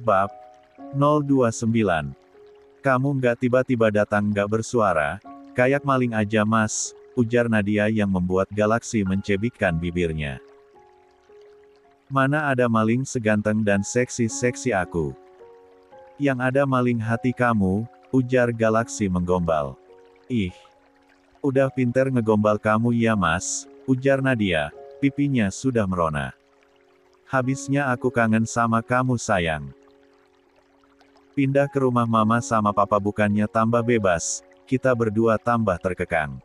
Bab 029. Kamu nggak tiba-tiba datang nggak bersuara, kayak maling aja mas, ujar Nadia yang membuat Galaksi mencebikkan bibirnya. Mana ada maling seganteng dan seksi-seksi aku. Yang ada maling hati kamu, ujar Galaksi menggombal. Ih, udah pinter ngegombal kamu ya mas, ujar Nadia, pipinya sudah merona. Habisnya aku kangen sama kamu sayang. Pindah ke rumah mama sama papa bukannya tambah bebas, kita berdua tambah terkekang.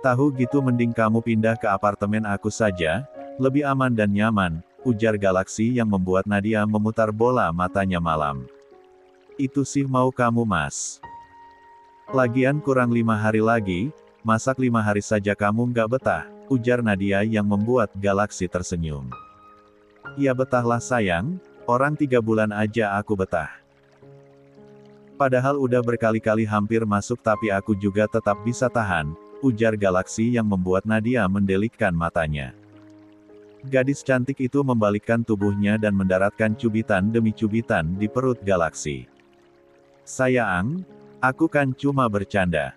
Tahu gitu mending kamu pindah ke apartemen aku saja, lebih aman dan nyaman, ujar Galaksi yang membuat Nadia memutar bola matanya malam. Itu sih mau kamu mas. Lagian kurang 5 hari lagi, masak 5 hari saja kamu nggak betah, ujar Nadia yang membuat Galaksi tersenyum. Ya betahlah sayang, orang 3 bulan aja aku betah. Padahal udah berkali-kali hampir masuk tapi aku juga tetap bisa tahan, ujar Galaksi yang membuat Nadia mendelikkan matanya. Gadis cantik itu membalikkan tubuhnya dan mendaratkan cubitan demi cubitan di perut Galaksi. Sayang, aku kan cuma bercanda.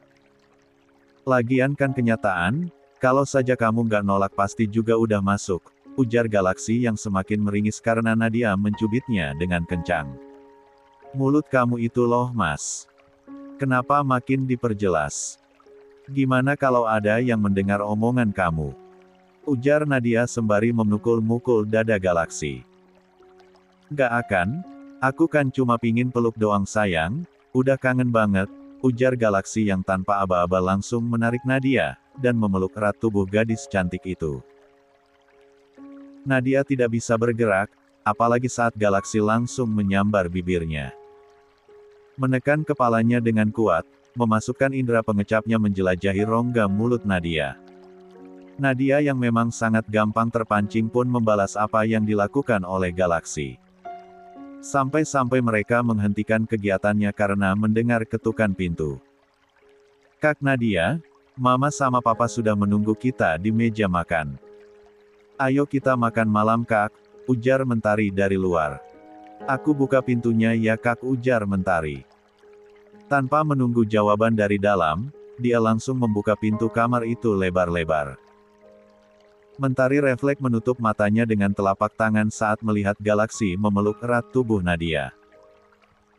Lagian kan kenyataan, kalau saja kamu nggak nolak pasti juga udah masuk, ujar Galaksi yang semakin meringis karena Nadia mencubitnya dengan kencang. Mulut kamu itu loh mas. Kenapa makin diperjelas? Gimana kalau ada yang mendengar omongan kamu? Ujar Nadia sembari memukul-mukul dada Galaksi. Gak akan, aku kan cuma pingin peluk doang sayang, udah kangen banget, ujar Galaksi yang tanpa aba-aba langsung menarik Nadia, dan memeluk erat tubuh gadis cantik itu. Nadia tidak bisa bergerak, apalagi saat Galaksi langsung menyambar bibirnya. Menekan kepalanya dengan kuat, memasukkan indera pengecapnya menjelajahi rongga mulut Nadia. Nadia yang memang sangat gampang terpancing pun membalas apa yang dilakukan oleh Galaksi. Sampai-sampai mereka menghentikan kegiatannya karena mendengar ketukan pintu. Kak Nadia, Mama sama Papa sudah menunggu kita di meja makan. Ayo kita makan malam Kak, ujar Mentari dari luar. Aku buka pintunya ya Kak, ujar Mentari. Tanpa menunggu jawaban dari dalam, dia langsung membuka pintu kamar itu lebar-lebar. Mentari refleks menutup matanya dengan telapak tangan saat melihat Galaksi memeluk erat tubuh Nadia.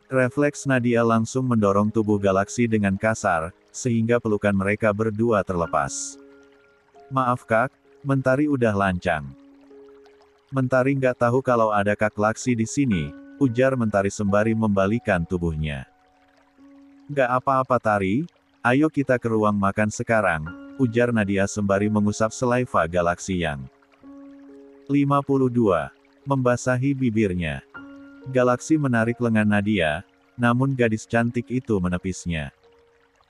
Refleks Nadia langsung mendorong tubuh Galaksi dengan kasar, sehingga pelukan mereka berdua terlepas. Maaf Kak, Mentari udah lancang. Mentari nggak tahu kalau ada Kak Laksi di sini, ujar Mentari sembari membalikan tubuhnya. Nggak apa-apa Tari, ayo kita ke ruang makan sekarang, ujar Nadia sembari mengusap selaiva Galaksi yang 52. Membasahi bibirnya. Galaksi menarik lengan Nadia, namun gadis cantik itu menepisnya.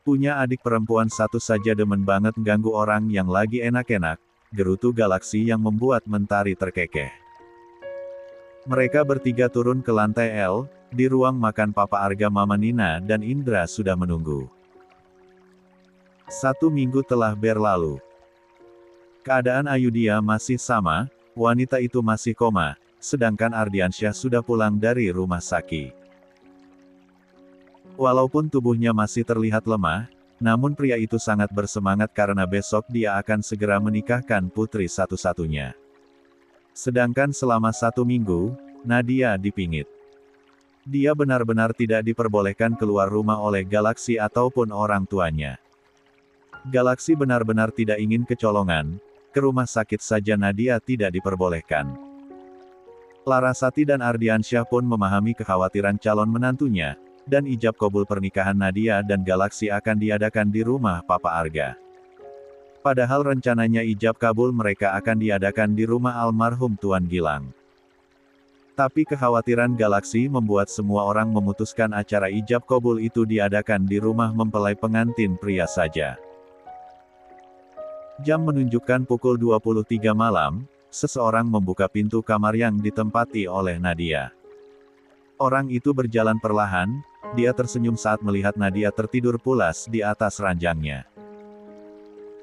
Punya adik perempuan satu saja demen banget ganggu orang yang lagi enak-enak, gerutu Galaksi yang membuat Mentari terkekeh. Mereka bertiga turun ke lantai L, di ruang makan Papa Arga Mama Nina dan Indra sudah menunggu. 1 minggu telah berlalu. Keadaan Ayudhya masih sama, wanita itu masih koma, sedangkan Ardiansyah sudah pulang dari rumah sakit. Walaupun tubuhnya masih terlihat lemah, namun pria itu sangat bersemangat karena besok dia akan segera menikahkan putri satu-satunya. Sedangkan selama 1 minggu, Nadia dipingit. Dia benar-benar tidak diperbolehkan keluar rumah oleh Galaksi ataupun orang tuanya. Galaksi benar-benar tidak ingin kecolongan, ke rumah sakit saja Nadia tidak diperbolehkan. Larasati dan Ardiansyah pun memahami kekhawatiran calon menantunya, dan ijab kabul pernikahan Nadia dan Galaksi akan diadakan di rumah Papa Arga. Padahal rencananya ijab kabul mereka akan diadakan di rumah almarhum Tuan Gilang. Tapi kekhawatiran Galaksi membuat semua orang memutuskan acara ijab kabul itu diadakan di rumah mempelai pengantin pria saja. Jam menunjukkan pukul 23 malam, seseorang membuka pintu kamar yang ditempati oleh Nadia. Orang itu berjalan perlahan, dia tersenyum saat melihat Nadia tertidur pulas di atas ranjangnya.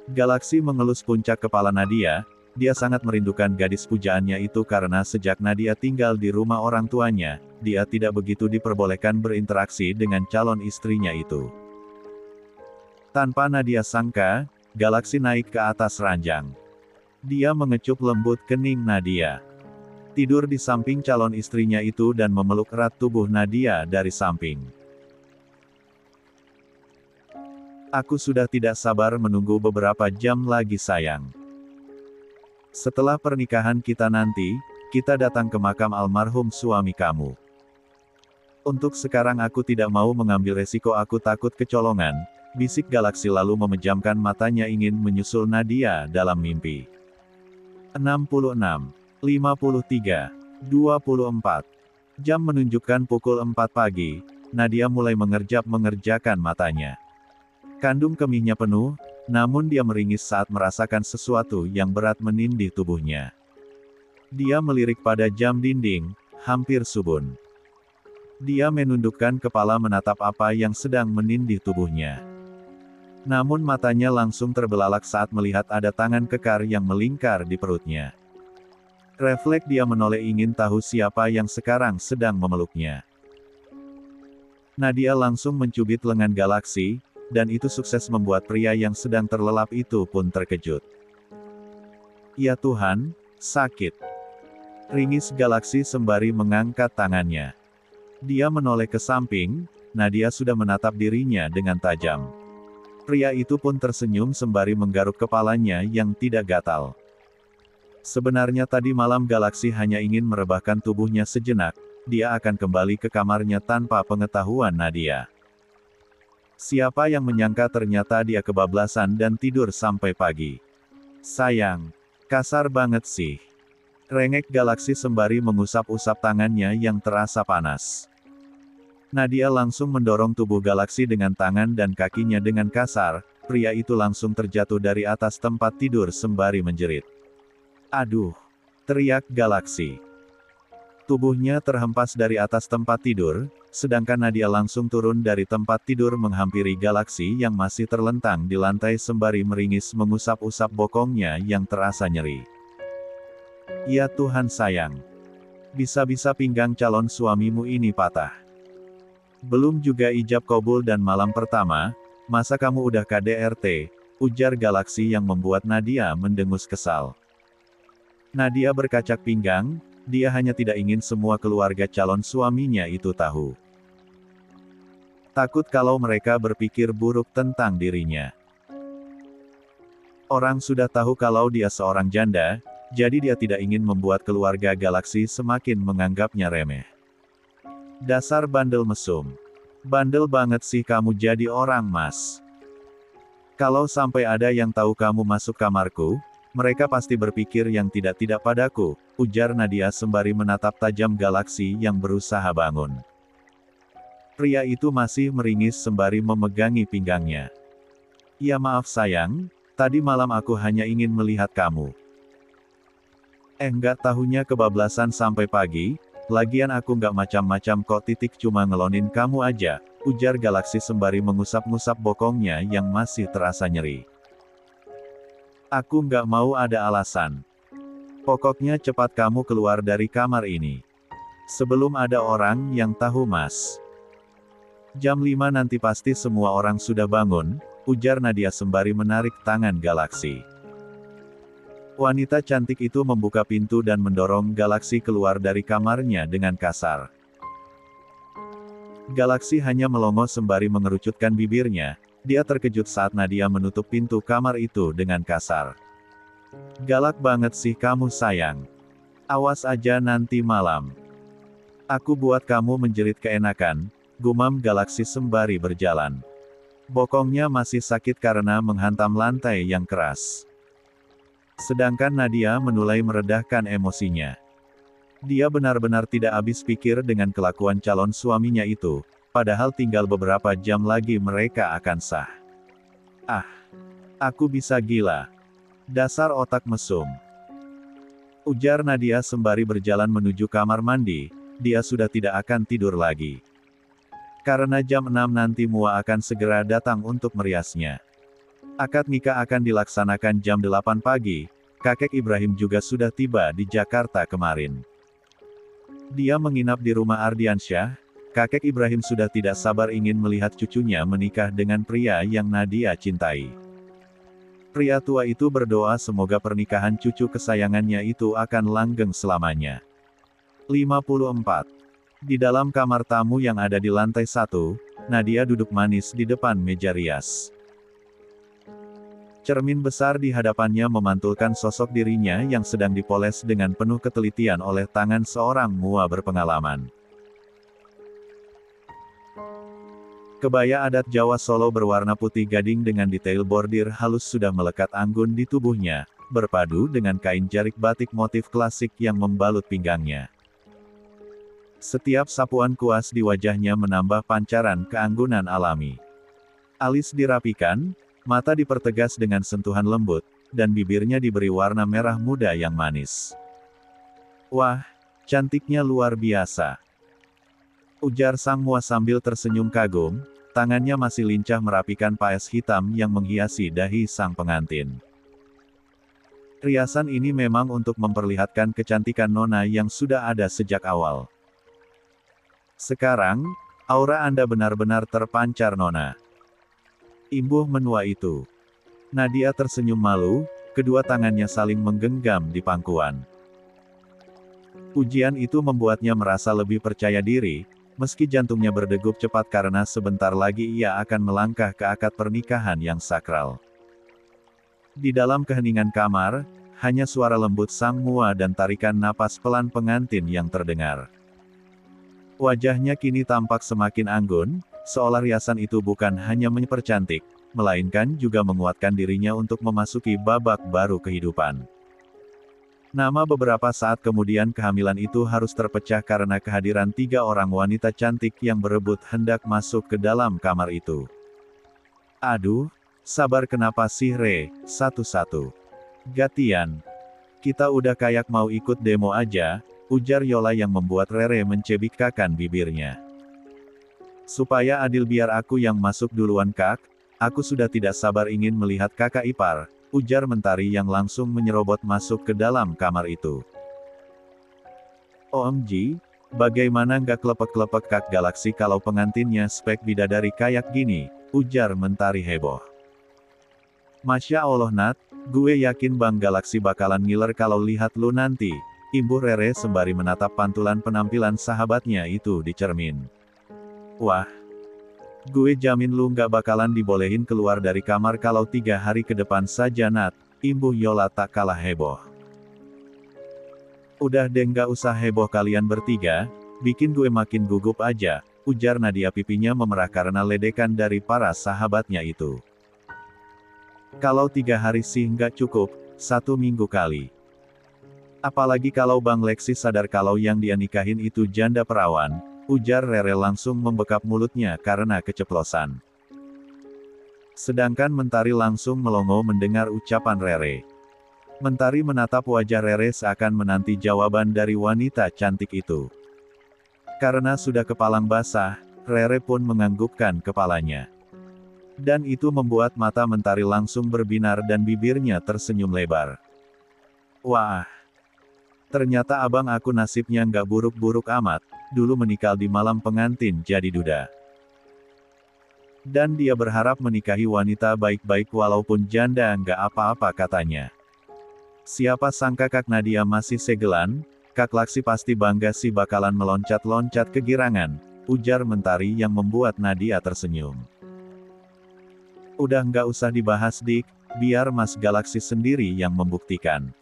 Galaksi mengelus puncak kepala Nadia, dia sangat merindukan gadis pujaannya itu karena sejak Nadia tinggal di rumah orang tuanya, dia tidak begitu diperbolehkan berinteraksi dengan calon istrinya itu. Tanpa Nadia sangka, Galaksi naik ke atas ranjang. Dia mengecup lembut kening Nadia. Tidur di samping calon istrinya itu dan memeluk erat tubuh Nadia dari samping. Aku sudah tidak sabar menunggu beberapa jam lagi sayang. Setelah pernikahan kita nanti, kita datang ke makam almarhum suami kamu. Untuk sekarang aku tidak mau mengambil resiko, aku takut kecolongan, bisik Galaksi lalu memejamkan matanya ingin menyusul Nadia dalam mimpi. 66, 53, 24. Jam menunjukkan pukul 4 pagi, Nadia mulai mengerjakan matanya. Kandung kemihnya penuh, namun dia meringis saat merasakan sesuatu yang berat menindih tubuhnya. Dia melirik pada jam dinding, hampir subun. Dia menundukkan kepala menatap apa yang sedang menindih tubuhnya. Namun matanya langsung terbelalak saat melihat ada tangan kekar yang melingkar di perutnya. Refleks dia menoleh ingin tahu siapa yang sekarang sedang memeluknya. Nadia langsung mencubit lengan Galaksi, dan itu sukses membuat pria yang sedang terlelap itu pun terkejut. Ya Tuhan, sakit. Ringis Galaksi sembari mengangkat tangannya. Dia menoleh ke samping, Nadia sudah menatap dirinya dengan tajam. Pria itu pun tersenyum sembari menggaruk kepalanya yang tidak gatal. Sebenarnya tadi malam Galaksi hanya ingin merebahkan tubuhnya sejenak, dia akan kembali ke kamarnya tanpa pengetahuan Nadia. Siapa yang menyangka ternyata dia kebablasan dan tidur sampai pagi. Sayang, kasar banget sih. Rengek Galaksi sembari mengusap-usap tangannya yang terasa panas. Nadia langsung mendorong tubuh Galaksi dengan tangan dan kakinya dengan kasar, pria itu langsung terjatuh dari atas tempat tidur sembari menjerit. Aduh! Teriak Galaksi. Tubuhnya terhempas dari atas tempat tidur, sedangkan Nadia langsung turun dari tempat tidur menghampiri Galaksi yang masih terlentang di lantai sembari meringis mengusap-usap bokongnya yang terasa nyeri. Ya Tuhan sayang! Bisa-bisa pinggang calon suamimu ini patah. Belum juga ijab kabul dan malam pertama, masa kamu udah KDRT, ujar Galaksi yang membuat Nadia mendengus kesal. Nadia berkacak pinggang, dia hanya tidak ingin semua keluarga calon suaminya itu tahu. Takut kalau mereka berpikir buruk tentang dirinya. Orang sudah tahu kalau dia seorang janda, jadi dia tidak ingin membuat keluarga Galaksi semakin menganggapnya remeh. Dasar bandel mesum. Bandel banget sih kamu jadi orang mas. Kalau sampai ada yang tahu kamu masuk kamarku, mereka pasti berpikir yang tidak-tidak padaku, ujar Nadia sembari menatap tajam Galaksi yang berusaha bangun. Pria itu masih meringis sembari memegangi pinggangnya. Ya maaf sayang, tadi malam aku hanya ingin melihat kamu. Nggak tahunya kebablasan sampai pagi, lagian aku nggak macam-macam kok cuma ngelonin kamu aja, ujar Galaksi sembari mengusap-ngusap bokongnya yang masih terasa nyeri. Aku nggak mau ada alasan. Pokoknya cepat kamu keluar dari kamar ini. Sebelum ada orang yang tahu mas. Jam 5 nanti pasti semua orang sudah bangun, ujar Nadia sembari menarik tangan Galaksi. Wanita cantik itu membuka pintu dan mendorong Galaksi keluar dari kamarnya dengan kasar. Galaksi hanya melongo sembari mengerucutkan bibirnya, dia terkejut saat Nadia menutup pintu kamar itu dengan kasar. Galak banget sih kamu sayang. Awas aja nanti malam. Aku buat kamu menjerit keenakan, gumam Galaksi sembari berjalan. Bokongnya masih sakit karena menghantam lantai yang keras. Sedangkan Nadia mulai meredahkan emosinya. Dia benar-benar tidak habis pikir dengan kelakuan calon suaminya itu. Padahal tinggal beberapa jam lagi mereka akan sah. Ah, aku bisa gila. Dasar otak mesum. Ujar Nadia sembari berjalan menuju kamar mandi, dia sudah tidak akan tidur lagi. Karena jam 6 nanti Mua akan segera datang untuk meriasnya. Akad nikah akan dilaksanakan jam 8 pagi, kakek Ibrahim juga sudah tiba di Jakarta kemarin. Dia menginap di rumah Ardiansyah. Kakek Ibrahim sudah tidak sabar ingin melihat cucunya menikah dengan pria yang Nadia cintai. Pria tua itu berdoa semoga pernikahan cucu kesayangannya itu akan langgeng selamanya. 54. Di dalam kamar tamu yang ada di lantai 1, Nadia duduk manis di depan meja rias. Cermin besar di hadapannya memantulkan sosok dirinya yang sedang dipoles dengan penuh ketelitian oleh tangan seorang mua berpengalaman. Kebaya adat Jawa Solo berwarna putih gading dengan detail bordir halus sudah melekat anggun di tubuhnya, berpadu dengan kain jarik batik motif klasik yang membalut pinggangnya. Setiap sapuan kuas di wajahnya menambah pancaran keanggunan alami. Alis dirapikan, mata dipertegas dengan sentuhan lembut, dan bibirnya diberi warna merah muda yang manis. Wah, cantiknya luar biasa, ujar sang mua sambil tersenyum kagum, tangannya masih lincah merapikan paes hitam yang menghiasi dahi sang pengantin. Riasan ini memang untuk memperlihatkan kecantikan Nona yang sudah ada sejak awal. Sekarang, aura Anda benar-benar terpancar Nona. Imbuh menua itu. Nadia tersenyum malu, kedua tangannya saling menggenggam di pangkuan. Pujian itu membuatnya merasa lebih percaya diri, meski jantungnya berdegup cepat karena sebentar lagi ia akan melangkah ke akad pernikahan yang sakral. Di dalam keheningan kamar, hanya suara lembut sang mua dan tarikan napas pelan pengantin yang terdengar. Wajahnya kini tampak semakin anggun, seolah riasan itu bukan hanya mempercantik, melainkan juga menguatkan dirinya untuk memasuki babak baru kehidupan. Nama beberapa saat kemudian kehamilan itu harus terpecah karena kehadiran 3 orang wanita cantik yang berebut hendak masuk ke dalam kamar itu. Aduh, sabar kenapa sih Re, satu-satu. Gatian. Kita udah kayak mau ikut demo aja, ujar Yola yang membuat Rere mencebikakan bibirnya. Supaya adil biar aku yang masuk duluan Kak, aku sudah tidak sabar ingin melihat kakak ipar, ujar Mentari yang langsung menyerobot masuk ke dalam kamar itu. OMG, bagaimana nggak klepek-klepek Kak Galaksi kalau pengantinnya spek bidadari kayak gini, ujar Mentari heboh. Masya Allah Nat, gue yakin Bang Galaksi bakalan ngiler kalau lihat lu nanti, imbuh Rere sembari menatap pantulan penampilan sahabatnya itu di cermin. Wah, gue jamin lu nggak bakalan dibolehin keluar dari kamar kalau 3 hari ke depan saja Nat, imbuh Yola tak kalah heboh. Udah deh nggak usah heboh kalian bertiga, bikin gue makin gugup aja, ujar Nadia pipinya memerah karena ledekan dari para sahabatnya itu. Kalau 3 hari sih nggak cukup, 1 minggu kali. Apalagi kalau Bang Lexi sadar kalau yang dia nikahin itu janda perawan, ujar Rere langsung membekap mulutnya karena keceplosan. Sedangkan Mentari langsung melongo mendengar ucapan Rere. Mentari menatap wajah Rere seakan menanti jawaban dari wanita cantik itu. Karena sudah kepalang basah, Rere pun menganggukkan kepalanya. Dan itu membuat mata Mentari langsung berbinar dan bibirnya tersenyum lebar. Wah! Ternyata abang aku nasibnya nggak buruk-buruk amat, dulu menikah di malam pengantin jadi duda. Dan dia berharap menikahi wanita baik-baik walaupun janda nggak apa-apa katanya. Siapa sangka Kak Nadia masih segelan, Kak Laksi pasti bangga sih bakalan meloncat-loncat kegirangan, ujar Mentari yang membuat Nadia tersenyum. Udah nggak usah dibahas Dik, biar Mas Galaksi sendiri yang membuktikan.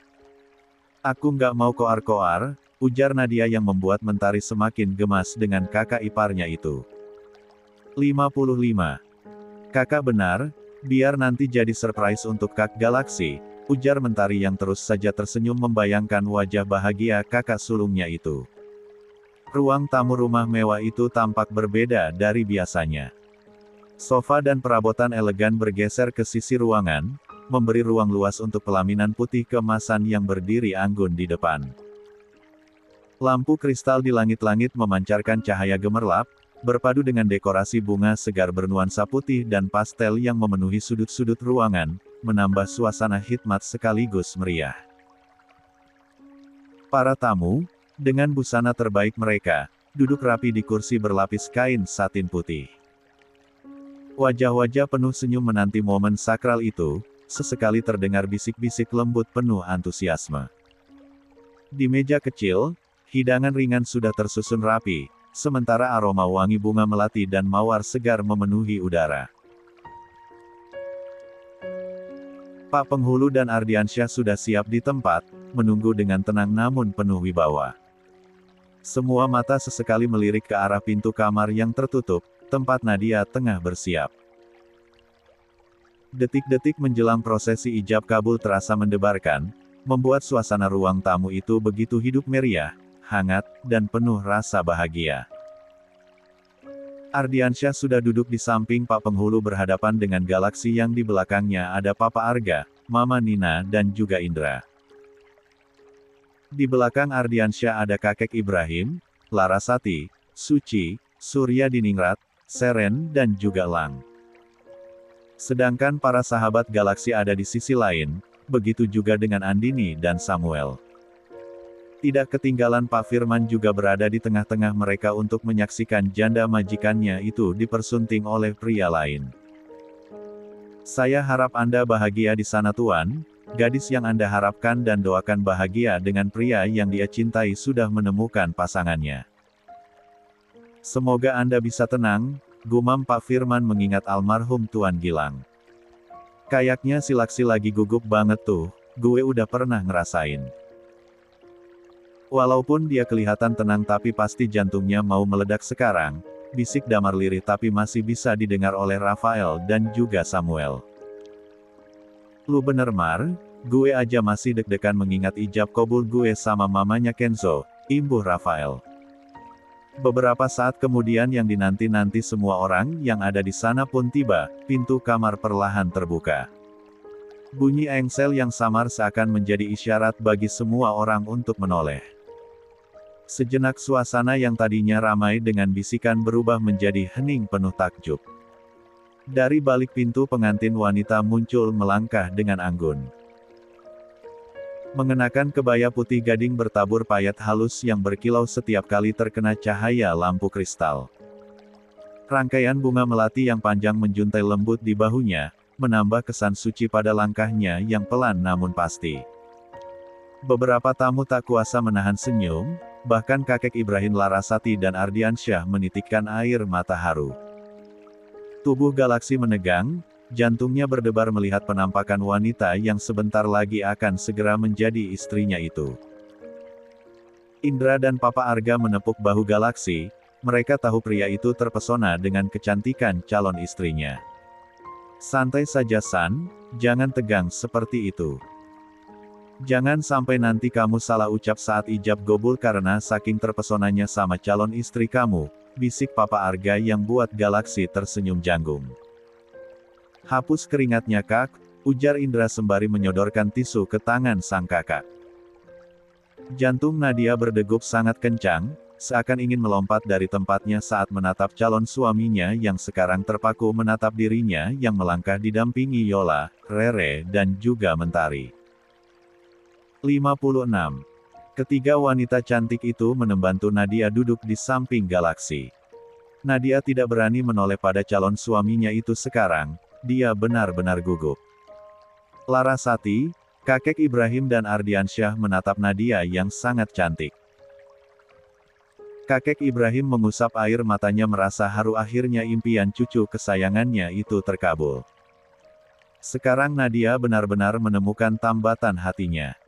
Aku nggak mau koar-koar, ujar Nadia yang membuat Mentari semakin gemas dengan kakak iparnya itu. 55. Kakak benar, biar nanti jadi surprise untuk Kak Galaksi, ujar Mentari yang terus saja tersenyum membayangkan wajah bahagia kakak sulungnya itu. Ruang tamu rumah mewah itu tampak berbeda dari biasanya. Sofa dan perabotan elegan bergeser ke sisi ruangan, memberi ruang luas untuk pelaminan putih keemasan yang berdiri anggun di depan. Lampu kristal di langit-langit memancarkan cahaya gemerlap, berpadu dengan dekorasi bunga segar bernuansa putih dan pastel yang memenuhi sudut-sudut ruangan, menambah suasana hikmat sekaligus meriah. Para tamu, dengan busana terbaik mereka, duduk rapi di kursi berlapis kain satin putih. Wajah-wajah penuh senyum menanti momen sakral itu, sesekali terdengar bisik-bisik lembut penuh antusiasme. Di meja kecil, hidangan ringan sudah tersusun rapi, sementara aroma wangi bunga melati dan mawar segar memenuhi udara. Pak Penghulu dan Ardiansyah sudah siap di tempat, menunggu dengan tenang namun penuh wibawa. Semua mata sesekali melirik ke arah pintu kamar yang tertutup, tempat Nadia tengah bersiap. Detik-detik menjelang prosesi ijab kabul terasa mendebarkan, membuat suasana ruang tamu itu begitu hidup meriah, hangat, dan penuh rasa bahagia. Ardiansyah sudah duduk di samping Pak Penghulu berhadapan dengan galaksi yang di belakangnya ada Papa Arga, Mama Nina dan juga Indra. Di belakang Ardiansyah ada kakek Ibrahim, Larasati, Suci, Surya Diningrat, Seren dan juga Lang. Sedangkan para sahabat galaksi ada di sisi lain, begitu juga dengan Andini dan Samuel. Tidak ketinggalan Pak Firman juga berada di tengah-tengah mereka untuk menyaksikan janda majikannya itu dipersunting oleh pria lain. Saya harap Anda bahagia di sana Tuan, gadis yang Anda harapkan dan doakan bahagia dengan pria yang dia cintai sudah menemukan pasangannya. Semoga Anda bisa tenang, gumam Pak Firman mengingat almarhum Tuan Gilang. Kayaknya si Laksi lagi gugup banget tuh, gue udah pernah ngerasain. Walaupun dia kelihatan tenang tapi pasti jantungnya mau meledak sekarang, bisik damar lirih tapi masih bisa didengar oleh Rafael dan juga Samuel. Lu bener Mar, gue aja masih deg-degan mengingat ijab kabul gue sama mamanya Kenzo, imbuh Rafael. Beberapa saat kemudian yang dinanti-nanti semua orang yang ada di sana pun tiba, pintu kamar perlahan terbuka. Bunyi engsel yang samar seakan menjadi isyarat bagi semua orang untuk menoleh. Sejenak suasana yang tadinya ramai dengan bisikan berubah menjadi hening penuh takjub. Dari balik pintu pengantin wanita muncul melangkah dengan anggun. Mengenakan kebaya putih gading bertabur payet halus yang berkilau setiap kali terkena cahaya lampu kristal. Rangkaian bunga melati yang panjang menjuntai lembut di bahunya, menambah kesan suci pada langkahnya yang pelan namun pasti. Beberapa tamu tak kuasa menahan senyum, bahkan kakek Ibrahim Larasati dan Ardiansyah menitikkan air mata haru. Tubuh galaksi menegang, jantungnya berdebar melihat penampakan wanita yang sebentar lagi akan segera menjadi istrinya itu. Indra dan Papa Arga menepuk bahu galaksi, mereka tahu pria itu terpesona dengan kecantikan calon istrinya. Santai saja San, jangan tegang seperti itu. Jangan sampai nanti kamu salah ucap saat ijab kabul karena saking terpesonanya sama calon istri kamu, bisik Papa Arga yang buat galaksi tersenyum janggung. Hapus keringatnya Kak, ujar Indra sembari menyodorkan tisu ke tangan sang kakak. Jantung Nadia berdegup sangat kencang, seakan ingin melompat dari tempatnya saat menatap calon suaminya yang sekarang terpaku menatap dirinya yang melangkah didampingi Yola, Rere dan juga Mentari. 56. Ketiga wanita cantik itu membantu Nadia duduk di samping galaksi. Nadia tidak berani menoleh pada calon suaminya itu sekarang, dia benar-benar gugup. Larasati, kakek Ibrahim dan Ardiansyah menatap Nadia yang sangat cantik. Kakek Ibrahim mengusap air matanya merasa haru akhirnya impian cucu kesayangannya itu terkabul. Sekarang Nadia benar-benar menemukan tambatan hatinya.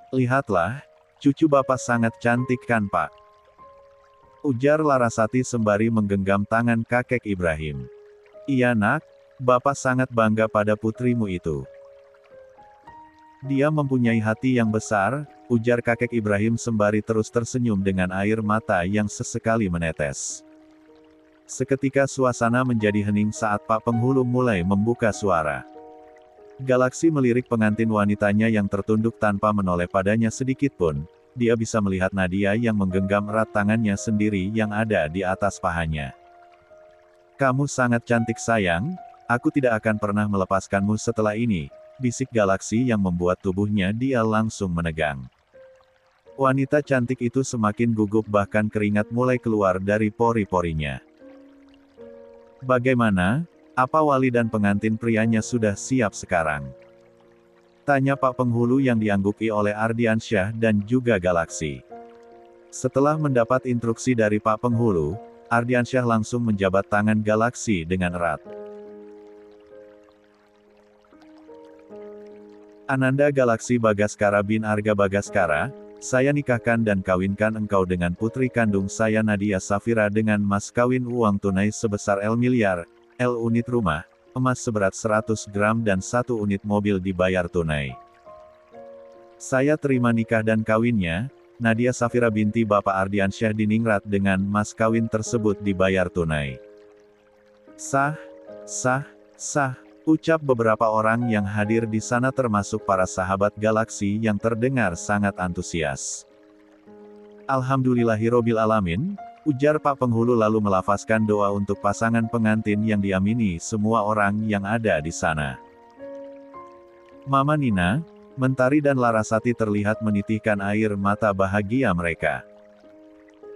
Lihatlah, cucu bapak sangat cantik kan Pak? Ujar Larasati sembari menggenggam tangan kakek Ibrahim. Iya nak, bapak sangat bangga pada putrimu itu. Dia mempunyai hati yang besar, ujar kakek Ibrahim sembari terus tersenyum dengan air mata yang sesekali menetes. Seketika suasana menjadi hening saat Pak Penghulu mulai membuka suara. Galaksi melirik pengantin wanitanya yang tertunduk tanpa menoleh padanya sedikitpun, dia bisa melihat Nadia yang menggenggam erat tangannya sendiri yang ada di atas pahanya. Kamu sangat cantik sayang, aku tidak akan pernah melepaskanmu setelah ini, bisik Galaksi yang membuat tubuhnya dia langsung menegang. Wanita cantik itu semakin gugup bahkan keringat mulai keluar dari pori-porinya. Bagaimana? Apa wali dan pengantin prianya sudah siap sekarang? Tanya Pak Penghulu yang dianggupi oleh Ardiansyah dan juga Galaksi. Setelah mendapat instruksi dari Pak Penghulu, Ardiansyah langsung menjabat tangan Galaksi dengan erat. Ananda Galaksi Bagaskara bin Arga Bagaskara, saya nikahkan dan kawinkan engkau dengan putri kandung saya Nadia Safira dengan mas kawin uang tunai sebesar L miliar, L unit rumah, emas seberat 100 gram dan 1 unit mobil dibayar tunai. Saya terima nikah dan kawinnya, Nadia Safira binti Bapak Ardiansyah diningrat dengan mas kawin tersebut dibayar tunai. Sah, sah, sah, ucap beberapa orang yang hadir di sana termasuk para sahabat Galaksi yang terdengar sangat antusias. Alhamdulillahirobbil alamin, ujar Pak Penghulu lalu melafazkan doa untuk pasangan pengantin yang diamini semua orang yang ada di sana. Mama Nina, Mentari dan Larasati terlihat menitihkan air mata bahagia mereka.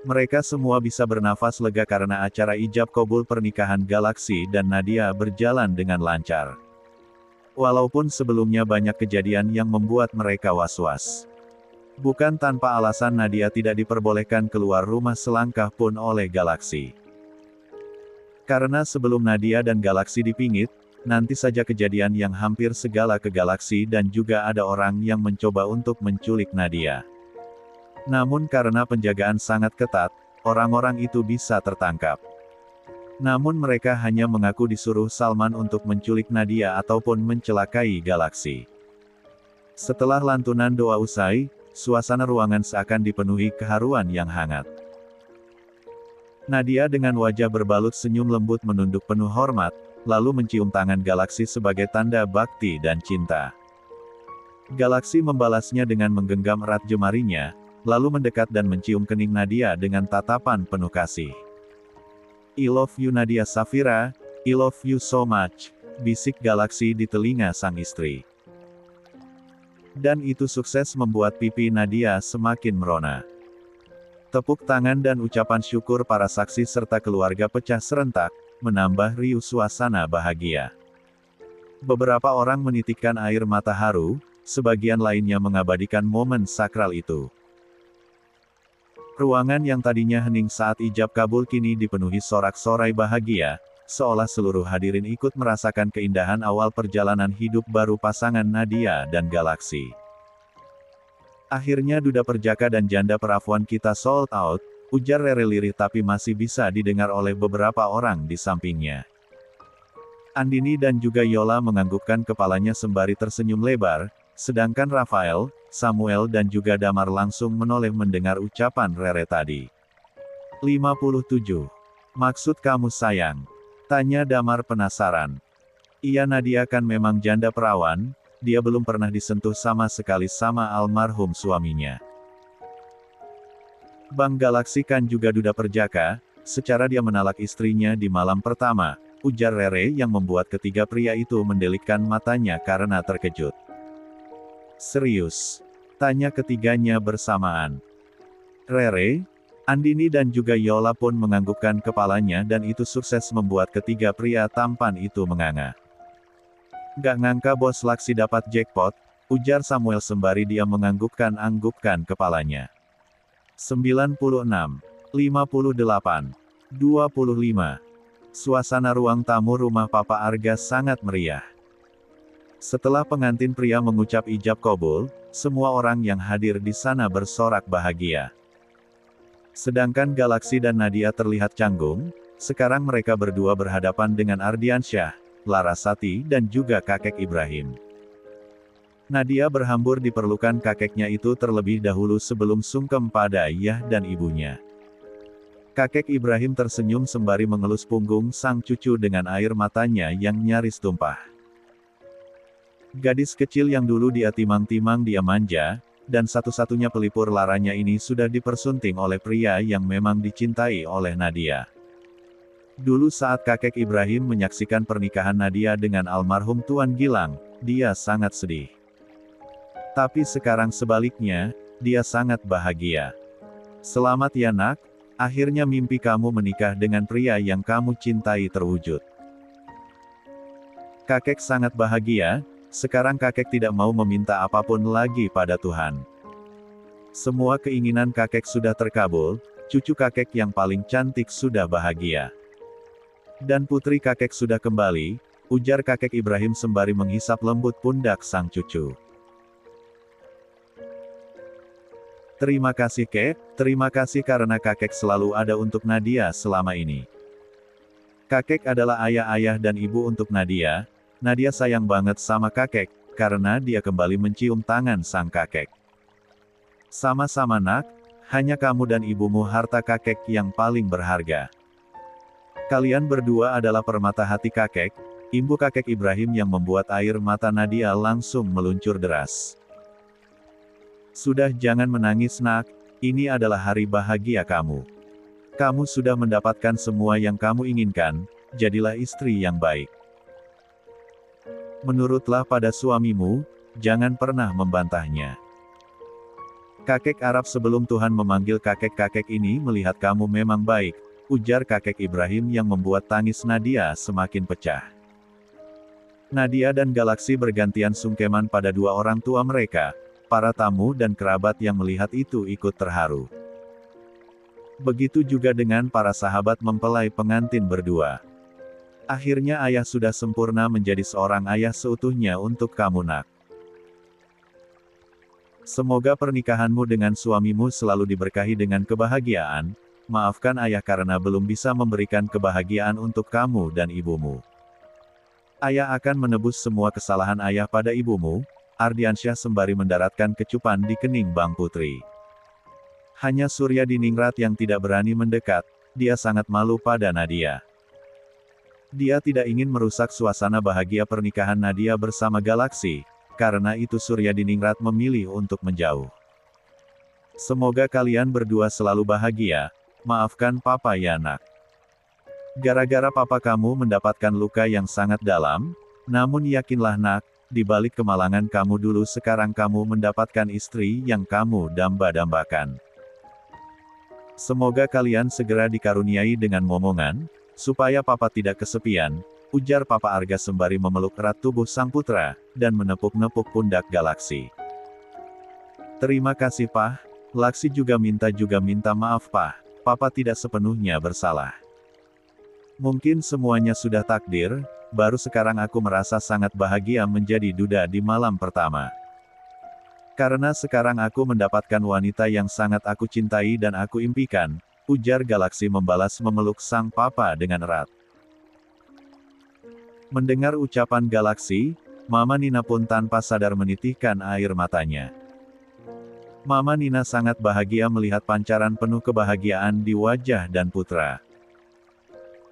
Mereka semua bisa bernafas lega karena acara ijab kabul pernikahan Galaksi dan Nadia berjalan dengan lancar. Walaupun sebelumnya banyak kejadian yang membuat mereka was-was. Bukan tanpa alasan Nadia tidak diperbolehkan keluar rumah selangkah pun oleh Galaksi. Karena sebelum Nadia dan Galaksi dipingit, nanti saja kejadian yang hampir segala ke Galaksi dan juga ada orang yang mencoba untuk menculik Nadia. Namun karena penjagaan sangat ketat, orang-orang itu bisa tertangkap. Namun mereka hanya mengaku disuruh Salman untuk menculik Nadia ataupun mencelakai Galaksi. Setelah lantunan doa usai, suasana ruangan seakan dipenuhi keharuan yang hangat. Nadia dengan wajah berbalut senyum lembut menunduk penuh hormat, lalu mencium tangan Galaksi sebagai tanda bakti dan cinta. Galaksi membalasnya dengan menggenggam erat jemarinya, lalu mendekat dan mencium kening Nadia dengan tatapan penuh kasih. I love you Nadia Safira, I love you so much, bisik Galaksi di telinga sang istri. Dan itu sukses membuat pipi Nadia semakin merona. Tepuk tangan dan ucapan syukur para saksi serta keluarga pecah serentak, menambah riuh suasana bahagia. Beberapa orang menitikkan air mata haru, sebagian lainnya mengabadikan momen sakral itu. Ruangan yang tadinya hening saat ijab kabul kini dipenuhi sorak-sorai bahagia, seolah seluruh hadirin ikut merasakan keindahan awal perjalanan hidup baru pasangan Nadia dan Galaksi. Akhirnya duda perjaka dan janda perawan kita sold out, ujar Rere lirih tapi masih bisa didengar oleh beberapa orang di sampingnya. Andini dan juga Yola menganggukkan kepalanya sembari tersenyum lebar, sedangkan Rafael, Samuel dan juga Damar langsung menoleh mendengar ucapan Rere tadi. 57. Maksud kamu sayang? Tanya Damar penasaran. Iya Nadia kan memang janda perawan, dia belum pernah disentuh sama sekali sama almarhum suaminya. Bang Galaksi kan juga duda perjaka, secara dia menalak istrinya di malam pertama, ujar Rere yang membuat ketiga pria itu mendelikkan matanya karena terkejut. Serius? Tanya ketiganya bersamaan. Rere, Andini dan juga Yola pun menganggukkan kepalanya dan itu sukses membuat ketiga pria tampan itu menganga. Gak ngangka bos Laksi dapat jackpot, ujar Samuel sembari dia menganggukkan kepalanya. 96, 58, 25. Suasana ruang tamu rumah Papa Arga sangat meriah. Setelah pengantin pria mengucap ijab kabul, semua orang yang hadir di sana bersorak bahagia. Sedangkan Galaksi dan Nadia terlihat canggung, sekarang mereka berdua berhadapan dengan Ardiansyah, Larasati dan juga kakek Ibrahim. Nadia berhambur di pelukan kakeknya itu terlebih dahulu sebelum sungkem pada ayah dan ibunya. Kakek Ibrahim tersenyum sembari mengelus punggung sang cucu dengan air matanya yang nyaris tumpah. Gadis kecil yang dulu dia timang-timang dia manja, dan satu-satunya pelipur laranya ini sudah dipersunting oleh pria yang memang dicintai oleh Nadia. Dulu saat kakek Ibrahim menyaksikan pernikahan Nadia dengan almarhum Tuan Gilang, dia sangat sedih. Tapi sekarang sebaliknya, dia sangat bahagia. Selamat ya nak, akhirnya mimpi kamu menikah dengan pria yang kamu cintai terwujud. Kakek sangat bahagia, sekarang kakek tidak mau meminta apapun lagi pada Tuhan. Semua keinginan kakek sudah terkabul, cucu kakek yang paling cantik sudah bahagia. Dan putri kakek sudah kembali, ujar kakek Ibrahim sembari menghisap lembut pundak sang cucu. Terima kasih kek, terima kasih karena kakek selalu ada untuk Nadia selama ini. Kakek adalah ayah-ayah dan ibu untuk Nadia. Nadia sayang banget sama kakek, karena dia kembali mencium tangan sang kakek. Sama-sama nak, hanya kamu dan ibumu harta kakek yang paling berharga. Kalian berdua adalah permata hati kakek, imbu kakek Ibrahim yang membuat air mata Nadia langsung meluncur deras. Sudah jangan menangis nak, ini adalah hari bahagia kamu. Kamu sudah mendapatkan semua yang kamu inginkan, jadilah istri yang baik. Menurutlah pada suamimu, jangan pernah membantahnya. Kakek Arab sebelum Tuhan memanggil kakek-kakek ini melihat kamu memang baik, ujar kakek Ibrahim yang membuat tangis Nadia semakin pecah. Nadia dan Galaksi bergantian sungkeman pada dua orang tua mereka, para tamu dan kerabat yang melihat itu ikut terharu. Begitu juga dengan para sahabat mempelai pengantin berdua. Akhirnya ayah sudah sempurna menjadi seorang ayah seutuhnya untuk kamu nak. Semoga pernikahanmu dengan suamimu selalu diberkahi dengan kebahagiaan. Maafkan ayah karena belum bisa memberikan kebahagiaan untuk kamu dan ibumu. Ayah akan menebus semua kesalahan ayah pada ibumu, Ardiansyah sembari mendaratkan kecupan di kening Bang Putri. Hanya Surya Diningrat yang tidak berani mendekat, dia sangat malu pada Nadia. Dia tidak ingin merusak suasana bahagia pernikahan Nadia bersama Galaksi, karena itu Surya Diningrat memilih untuk menjauh. Semoga kalian berdua selalu bahagia. Maafkan papa ya nak. Gara-gara papa kamu mendapatkan luka yang sangat dalam, namun yakinlah nak, di balik kemalangan kamu dulu sekarang kamu mendapatkan istri yang kamu damba-dambakan. Semoga kalian segera dikaruniai dengan momongan, supaya papa tidak kesepian, ujar Papa Arga sembari memeluk erat tubuh sang putra, dan menepuk-nepuk pundak Galaksi. Terima kasih Pah, Laksi juga minta maaf Pah. Papa tidak sepenuhnya bersalah. Mungkin semuanya sudah takdir, baru sekarang aku merasa sangat bahagia menjadi duda di malam pertama. Karena sekarang aku mendapatkan wanita yang sangat aku cintai dan aku impikan, ujar Galaksi membalas memeluk sang papa dengan erat. Mendengar ucapan Galaksi, Mama Nina pun tanpa sadar menitihkan air matanya. Mama Nina sangat bahagia melihat pancaran penuh kebahagiaan di wajah dan putra.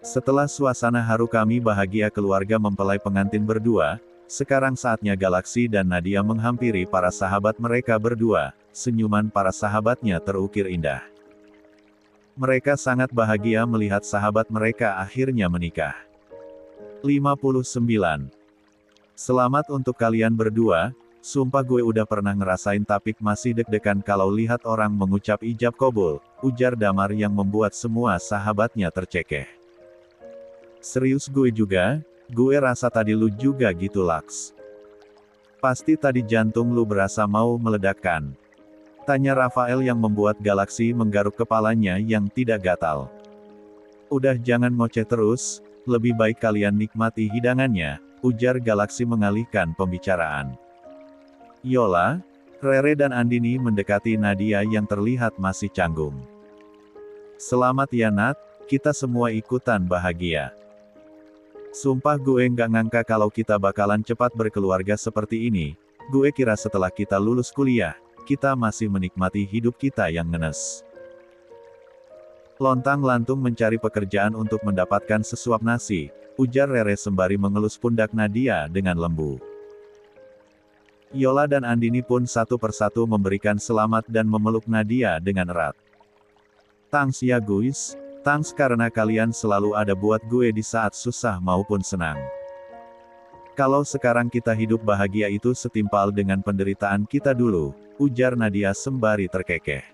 Setelah suasana haru kami bahagia keluarga mempelai pengantin berdua, sekarang saatnya Galaksi dan Nadia menghampiri para sahabat mereka berdua, senyuman para sahabatnya terukir indah. Mereka sangat bahagia melihat sahabat mereka akhirnya menikah. 59. Selamat untuk kalian berdua. Sumpah gue udah pernah ngerasain tapik masih deg-degan kalau lihat orang mengucap ijab kabul, ujar Damar yang membuat semua sahabatnya tercekeh. Serius gue juga, gue rasa tadi lu juga gitu Laks. Pasti tadi jantung lu berasa mau meledakkan. Tanya Rafael yang membuat Galaksi menggaruk kepalanya yang tidak gatal. Udah jangan ngoceh terus, lebih baik kalian nikmati hidangannya, ujar Galaksi mengalihkan pembicaraan. Yola, Rere dan Andini mendekati Nadia yang terlihat masih canggung. Selamat ya Nat, kita semua ikutan bahagia. Sumpah gue nggak ngangka kalau kita bakalan cepat berkeluarga seperti ini, gue kira setelah kita lulus kuliah, kita masih menikmati hidup kita yang ngenes. Lontang-lantung mencari pekerjaan untuk mendapatkan sesuap nasi, ujar Rere sembari mengelus pundak Nadia dengan lembu. Yola dan Andini pun satu persatu memberikan selamat dan memeluk Nadia dengan erat. Thanks ya guys, thanks karena kalian selalu ada buat gue di saat susah maupun senang. Kalau sekarang kita hidup bahagia itu setimpal dengan penderitaan kita dulu, ujar Nadia sembari terkekeh.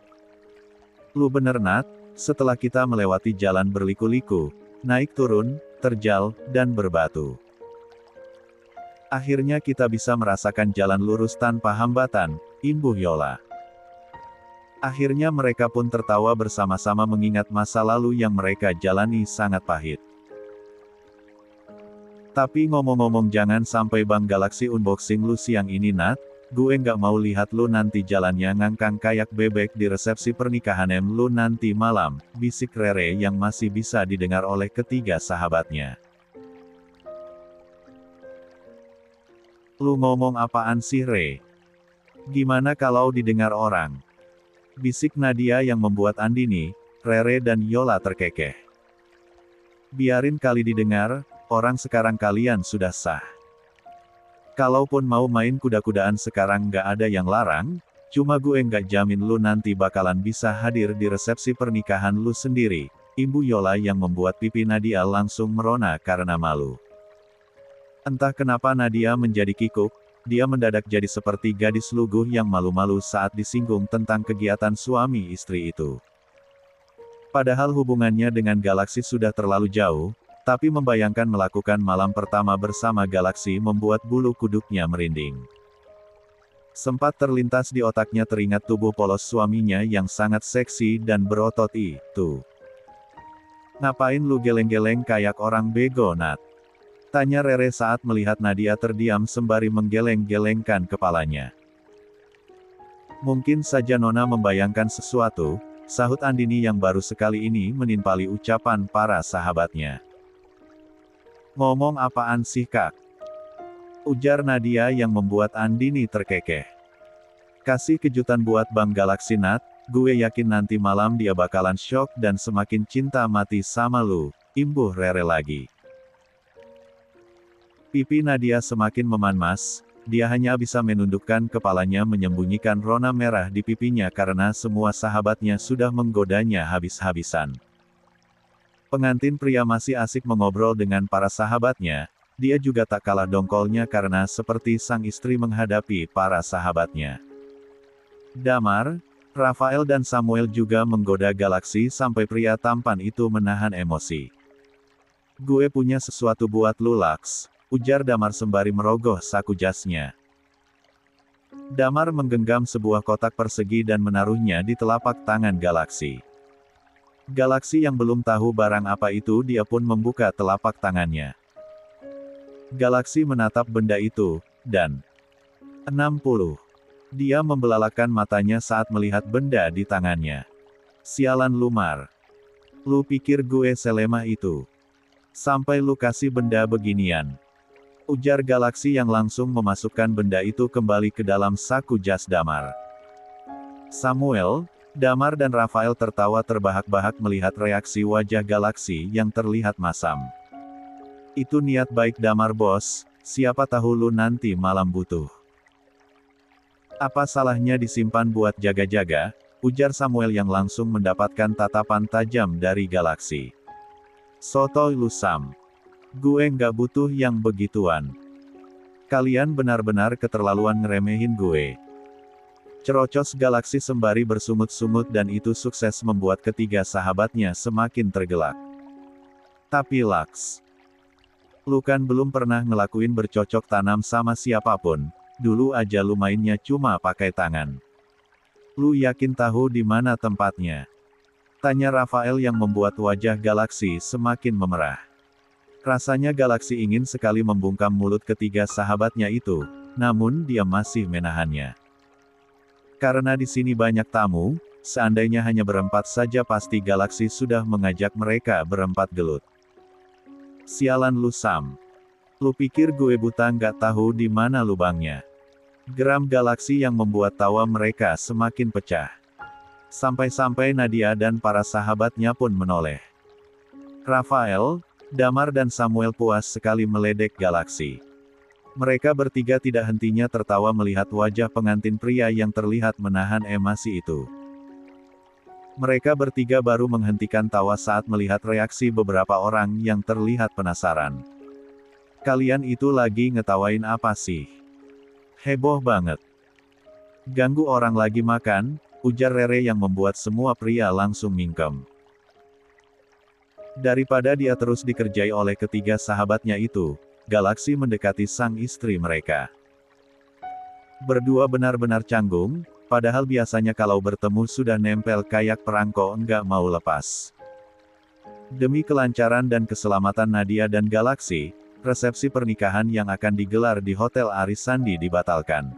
Lu bener Nat, setelah kita melewati jalan berliku-liku, naik turun, terjal, dan berbatu. Akhirnya kita bisa merasakan jalan lurus tanpa hambatan, imbuh Yola. Akhirnya mereka pun tertawa bersama-sama mengingat masa lalu yang mereka jalani sangat pahit. Tapi ngomong-ngomong jangan sampai Bang Galaxy unboxing lu siang ini Nat, gue nggak mau lihat lu nanti jalannya ngangkang kayak bebek di resepsi pernikahan lu nanti malam, bisik Rere yang masih bisa didengar oleh ketiga sahabatnya. Lu ngomong apaan sih Re? Gimana kalau didengar orang? Bisik Nadia yang membuat Andini, Rere dan Yola terkekeh. Biarin kali didengar, orang sekarang kalian sudah sah. Kalaupun mau main kuda-kudaan sekarang nggak ada yang larang, cuma gue nggak jamin lu nanti bakalan bisa hadir di resepsi pernikahan lu sendiri, imbu Yola yang membuat pipi Nadia langsung merona karena malu. Entah kenapa Nadia menjadi kikuk, dia mendadak jadi seperti gadis luguh yang malu-malu saat disinggung tentang kegiatan suami istri itu. Padahal hubungannya dengan Galaxy sudah terlalu jauh, tapi membayangkan melakukan malam pertama bersama Galaxy membuat bulu kuduknya merinding. Sempat terlintas di otaknya teringat tubuh polos suaminya yang sangat seksi dan berotot itu. Ngapain lu geleng-geleng kayak orang bego Nat? Tanya Rere saat melihat Nadia terdiam sembari menggeleng-gelengkan kepalanya. Mungkin saja Nona membayangkan sesuatu, sahut Andini yang baru sekali ini menimpali ucapan para sahabatnya. Ngomong apaan sih Kak? Ujar Nadia yang membuat Andini terkekeh. Kasih kejutan buat Bang Galaxy Nat, gue yakin nanti malam dia bakalan shock dan semakin cinta mati sama lu, imbuh Rere lagi. Pipi Nadia semakin memanas, dia hanya bisa menundukkan kepalanya menyembunyikan rona merah di pipinya karena semua sahabatnya sudah menggodanya habis-habisan. Pengantin pria masih asik mengobrol dengan para sahabatnya, dia juga tak kalah dongkolnya karena seperti sang istri menghadapi para sahabatnya. Damar, Rafael dan Samuel juga menggoda Galaxy sampai pria tampan itu menahan emosi. Gue punya sesuatu buat lu Lux, ujar Damar sembari merogoh saku jasnya. Damar menggenggam sebuah kotak persegi dan menaruhnya di telapak tangan Galaxy. Galaxy yang belum tahu barang apa itu dia pun membuka telapak tangannya. Galaxy menatap benda itu, dan 60. Dia membelalakan matanya saat melihat benda di tangannya. Sialan Lumar. Lu pikir gue selemah itu? Sampai lu kasih benda beginian. Ujar Galaxy yang langsung memasukkan benda itu kembali ke dalam saku jas Damar. Samuel, Damar dan Rafael tertawa terbahak-bahak melihat reaksi wajah Galaxy yang terlihat masam. Itu niat baik Damar bos, siapa tahu lu nanti malam butuh. Apa salahnya disimpan buat jaga-jaga, ujar Samuel yang langsung mendapatkan tatapan tajam dari Galaxy. Sotoy lu Sam. Gue nggak butuh yang begituan. Kalian benar-benar keterlaluan ngeremehin gue. Cerocos Galaxy sembari bersungut-sungut dan itu sukses membuat ketiga sahabatnya semakin tergelak. Tapi Lux, lu kan belum pernah ngelakuin bercocok tanam sama siapapun, dulu aja lu mainnya cuma pakai tangan. Lu yakin tahu di mana tempatnya? Tanya Rafael yang membuat wajah Galaxy semakin memerah. Rasanya Galaxy ingin sekali membungkam mulut ketiga sahabatnya itu, namun dia masih menahannya. Karena di sini banyak tamu, seandainya hanya berempat saja pasti Galaxy sudah mengajak mereka berempat gelut. Sialan lu Sam. Lu pikir gue buta nggak tahu di mana lubangnya? Geram Galaxy yang membuat tawa mereka semakin pecah. Sampai-sampai Nadia dan para sahabatnya pun menoleh. Rafael, Damar dan Samuel puas sekali meledek Galaxy. Mereka bertiga tidak hentinya tertawa melihat wajah pengantin pria yang terlihat menahan emosi itu. Mereka bertiga baru menghentikan tawa saat melihat reaksi beberapa orang yang terlihat penasaran. Kalian itu lagi ngetawain apa sih? Heboh banget. Ganggu orang lagi makan, ujar Rere yang membuat semua pria langsung mingkem. Daripada dia terus dikerjai oleh ketiga sahabatnya itu, Galaksi mendekati sang istri mereka. Berdua benar-benar canggung, padahal biasanya kalau bertemu sudah nempel kayak perangko enggak mau lepas. Demi kelancaran dan keselamatan Nadia dan Galaksi, resepsi pernikahan yang akan digelar di Hotel Aris Sandi dibatalkan.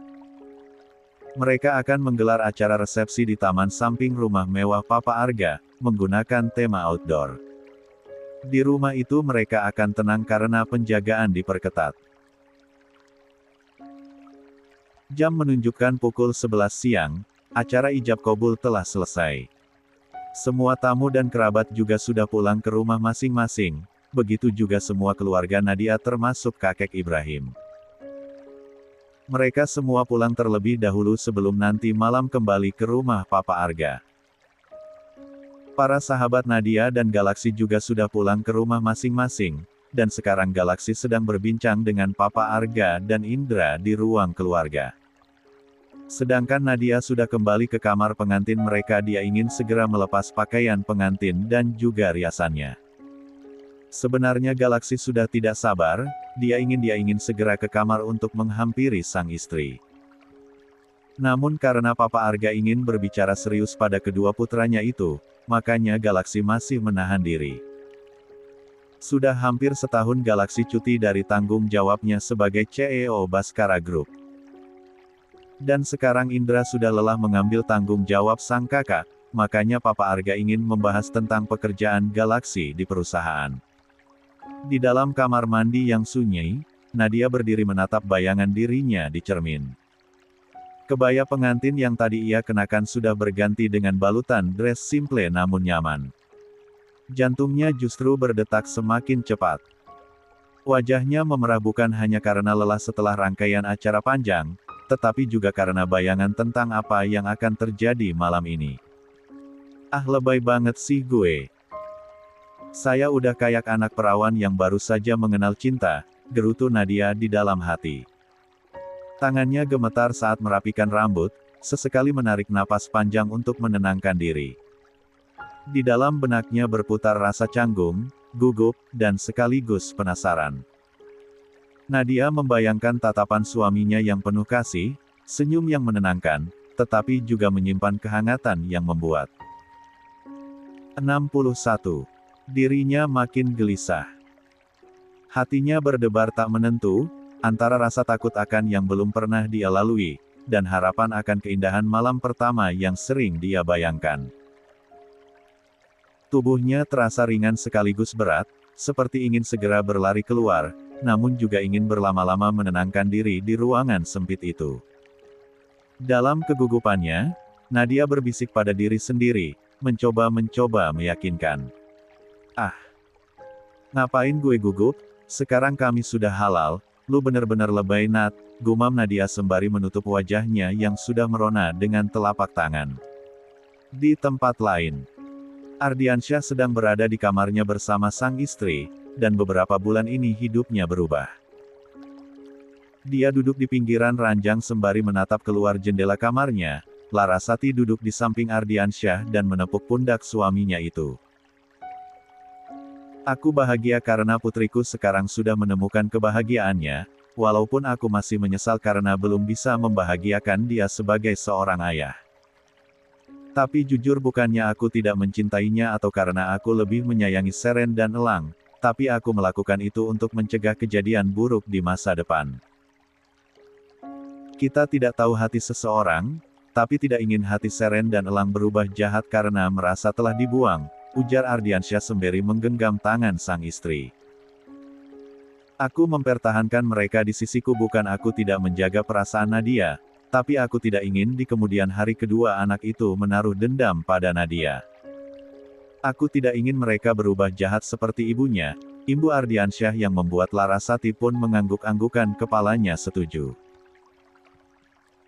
Mereka akan menggelar acara resepsi di taman samping rumah mewah Papa Arga, menggunakan tema outdoor. Di rumah itu mereka akan tenang karena penjagaan diperketat. Jam menunjukkan pukul 11 siang, acara ijab kabul telah selesai. Semua tamu dan kerabat juga sudah pulang ke rumah masing-masing, begitu juga semua keluarga Nadia termasuk kakek Ibrahim. Mereka semua pulang terlebih dahulu sebelum nanti malam kembali ke rumah Papa Arga. Para sahabat Nadia dan Galaksi juga sudah pulang ke rumah masing-masing, dan sekarang Galaksi sedang berbincang dengan Papa Arga dan Indra di ruang keluarga. Sedangkan Nadia sudah kembali ke kamar pengantin mereka. Dia ingin segera melepas pakaian pengantin dan juga riasannya. Sebenarnya Galaksi sudah tidak sabar, dia ingin segera ke kamar untuk menghampiri sang istri. Namun karena Papa Arga ingin berbicara serius pada kedua putranya itu, makanya Galaksi masih menahan diri. Sudah hampir setahun Galaksi cuti dari tanggung jawabnya sebagai CEO Baskara Group. Dan sekarang Indra sudah lelah mengambil tanggung jawab sang kakak, makanya Papa Arga ingin membahas tentang pekerjaan Galaksi di perusahaan. Di dalam kamar mandi yang sunyi, Nadia berdiri menatap bayangan dirinya di cermin. Kebaya pengantin yang tadi ia kenakan sudah berganti dengan balutan dress simple namun nyaman. Jantungnya justru berdetak semakin cepat. Wajahnya memerah bukan hanya karena lelah setelah rangkaian acara panjang, tetapi juga karena bayangan tentang apa yang akan terjadi malam ini. Ah, lebay banget sih gue. Saya udah kayak anak perawan yang baru saja mengenal cinta, gerutu Nadia di dalam hati. Tangannya gemetar saat merapikan rambut, sesekali menarik napas panjang untuk menenangkan diri. Di dalam benaknya berputar rasa canggung, gugup, dan sekaligus penasaran. Nadia membayangkan tatapan suaminya yang penuh kasih, senyum yang menenangkan, tetapi juga menyimpan kehangatan yang membuat 61. Dirinya makin gelisah. Hatinya berdebar tak menentu, antara rasa takut akan yang belum pernah dia lalui, dan harapan akan keindahan malam pertama yang sering dia bayangkan. Tubuhnya terasa ringan sekaligus berat, seperti ingin segera berlari keluar, namun juga ingin berlama-lama menenangkan diri di ruangan sempit itu. Dalam kegugupannya, Nadia berbisik pada diri sendiri, mencoba meyakinkan. Ah, ngapain gue gugup? Sekarang kami sudah halal. Lu bener-bener lebay Nat, gumam Nadia sembari menutup wajahnya yang sudah merona dengan telapak tangan. Di tempat lain, Ardiansyah sedang berada di kamarnya bersama sang istri, dan beberapa bulan ini hidupnya berubah. Dia duduk di pinggiran ranjang sembari menatap keluar jendela kamarnya. Larasati duduk di samping Ardiansyah dan menepuk pundak suaminya itu. Aku bahagia karena putriku sekarang sudah menemukan kebahagiaannya, walaupun aku masih menyesal karena belum bisa membahagiakan dia sebagai seorang ayah. Tapi jujur bukannya aku tidak mencintainya atau karena aku lebih menyayangi Seren dan Elang, tapi aku melakukan itu untuk mencegah kejadian buruk di masa depan. Kita tidak tahu hati seseorang, tapi tidak ingin hati Seren dan Elang berubah jahat karena merasa telah dibuang, ujar Ardiansyah sembari menggenggam tangan sang istri. Aku mempertahankan mereka di sisiku bukan aku tidak menjaga perasaan Nadia, tapi aku tidak ingin di kemudian hari kedua anak itu menaruh dendam pada Nadia. Aku tidak ingin mereka berubah jahat seperti ibunya, Ibu Ardiansyah yang membuat Larasati pun mengangguk-anggukan kepalanya setuju.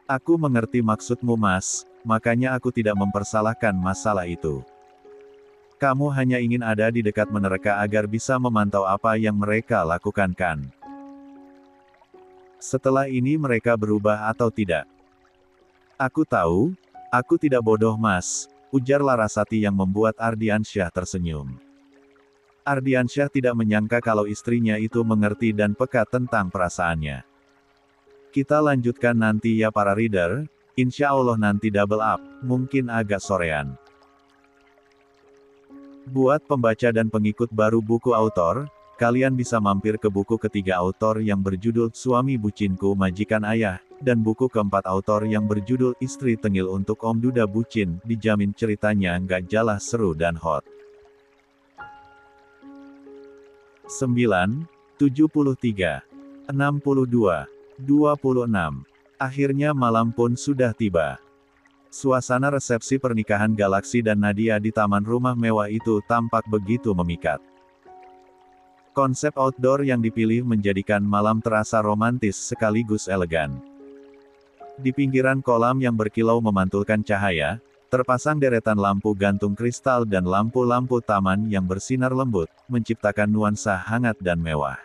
Aku mengerti maksudmu Mas, makanya aku tidak mempersalahkan masalah itu. Kamu hanya ingin ada di dekat mereka agar bisa memantau apa yang mereka lakukan kan? Setelah ini mereka berubah atau tidak? Aku tahu, aku tidak bodoh Mas, ujar Larasati yang membuat Ardiansyah tersenyum. Ardiansyah tidak menyangka kalau istrinya itu mengerti dan peka tentang perasaannya. Kita lanjutkan nanti ya para reader, insya Allah nanti double up, mungkin agak sorean. Buat pembaca dan pengikut baru buku autor, kalian bisa mampir ke buku ketiga autor yang berjudul Suami Bucinku Majikan Ayah, dan buku keempat autor yang berjudul Istri Tengil untuk Om Duda Bucin, dijamin ceritanya nggak jalah seru dan hot. 9, 73, 62, 26. Akhirnya malam pun sudah tiba. Suasana resepsi pernikahan Galaksi dan Nadia di taman rumah mewah itu tampak begitu memikat. Konsep outdoor yang dipilih menjadikan malam terasa romantis sekaligus elegan. Di pinggiran kolam yang berkilau memantulkan cahaya, terpasang deretan lampu gantung kristal dan lampu-lampu taman yang bersinar lembut, menciptakan nuansa hangat dan mewah.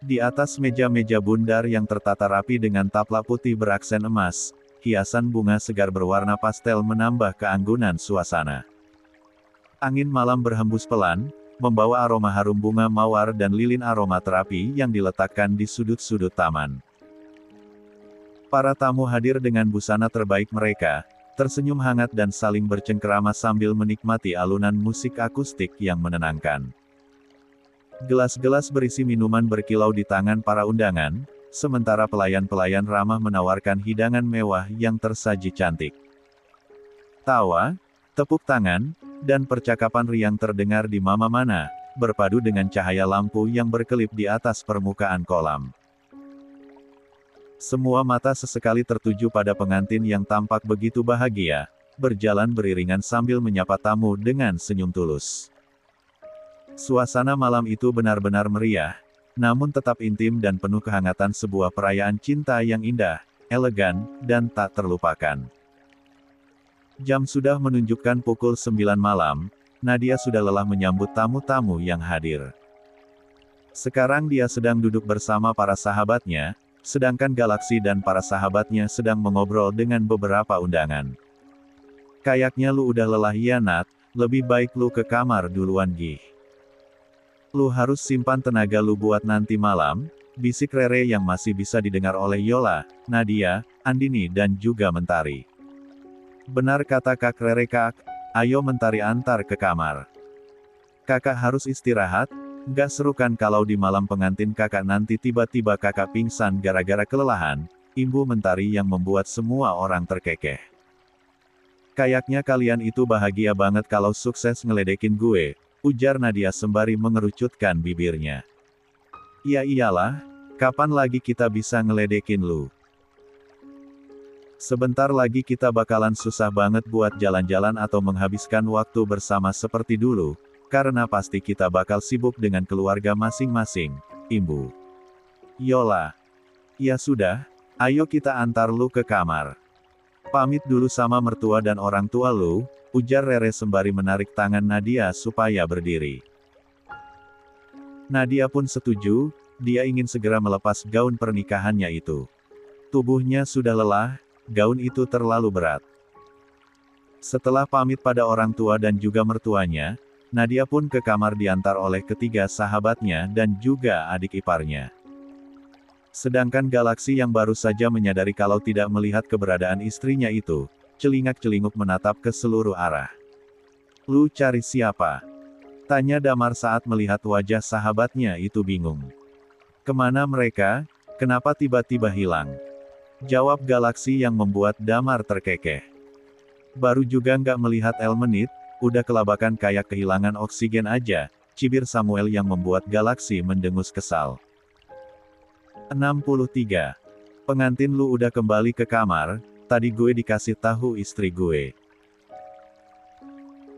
Di atas meja-meja bundar yang tertata rapi dengan taplak putih beraksen emas, hiasan bunga segar berwarna pastel menambah keanggunan suasana. Angin malam berhembus pelan, membawa aroma harum bunga mawar dan lilin aromaterapi yang diletakkan di sudut-sudut taman. Para tamu hadir dengan busana terbaik mereka, tersenyum hangat dan saling bercengkerama sambil menikmati alunan musik akustik yang menenangkan. Gelas-gelas berisi minuman berkilau di tangan para undangan, sementara pelayan-pelayan ramah menawarkan hidangan mewah yang tersaji cantik. Tawa, tepuk tangan, dan percakapan riang terdengar di mana-mana, berpadu dengan cahaya lampu yang berkelip di atas permukaan kolam. Semua mata sesekali tertuju pada pengantin yang tampak begitu bahagia, berjalan beriringan sambil menyapa tamu dengan senyum tulus. Suasana malam itu benar-benar meriah, namun tetap intim dan penuh kehangatan sebuah perayaan cinta yang indah, elegan, dan tak terlupakan. Jam sudah menunjukkan pukul 9 malam, Nadia sudah lelah menyambut tamu-tamu yang hadir. Sekarang dia sedang duduk bersama para sahabatnya, sedangkan Galaksi dan para sahabatnya sedang mengobrol dengan beberapa undangan. Kayaknya lu udah lelah ya Nat, lebih baik lu ke kamar duluan Gih. Lu harus simpan tenaga lu buat nanti malam, bisik Rere yang masih bisa didengar oleh Yola, Nadia, Andini dan juga Mentari. Benar kata Kak Rere Kak, ayo Mentari antar ke kamar. Kakak harus istirahat, nggak seru kan kalau di malam pengantin kakak nanti tiba-tiba kakak pingsan gara-gara kelelahan, imbu Mentari yang membuat semua orang terkekeh. Kayaknya kalian itu bahagia banget kalau sukses ngeledekin gue, ujar Nadia sembari mengerucutkan bibirnya. Ya iyalah, kapan lagi kita bisa ngeledekin lu? Sebentar lagi kita bakalan susah banget buat jalan-jalan atau menghabiskan waktu bersama seperti dulu, karena pasti kita bakal sibuk dengan keluarga masing-masing, imbu. Yola. Ya sudah, ayo kita antar lu ke kamar. Pamit dulu sama mertua dan orang tua lu, ujar Rere sembari menarik tangan Nadia supaya berdiri. Nadia pun setuju, dia ingin segera melepas gaun pernikahannya itu. Tubuhnya sudah lelah, gaun itu terlalu berat. Setelah pamit pada orang tua dan juga mertuanya, Nadia pun ke kamar diantar oleh ketiga sahabatnya dan juga adik iparnya. Sedangkan Galaksi yang baru saja menyadari kalau tidak melihat keberadaan istrinya itu, celingak-celinguk menatap ke seluruh arah. Lu cari siapa? Tanya Damar saat melihat wajah sahabatnya itu bingung. Kemana mereka? Kenapa tiba-tiba hilang? Jawab Galaksi yang membuat Damar terkekeh. Baru juga nggak melihat El menit, udah kelabakan kayak kehilangan oksigen aja, cibir Samuel yang membuat Galaksi mendengus kesal. 63. Pengantin lu udah kembali ke kamar, tadi gue dikasih tahu istri gue.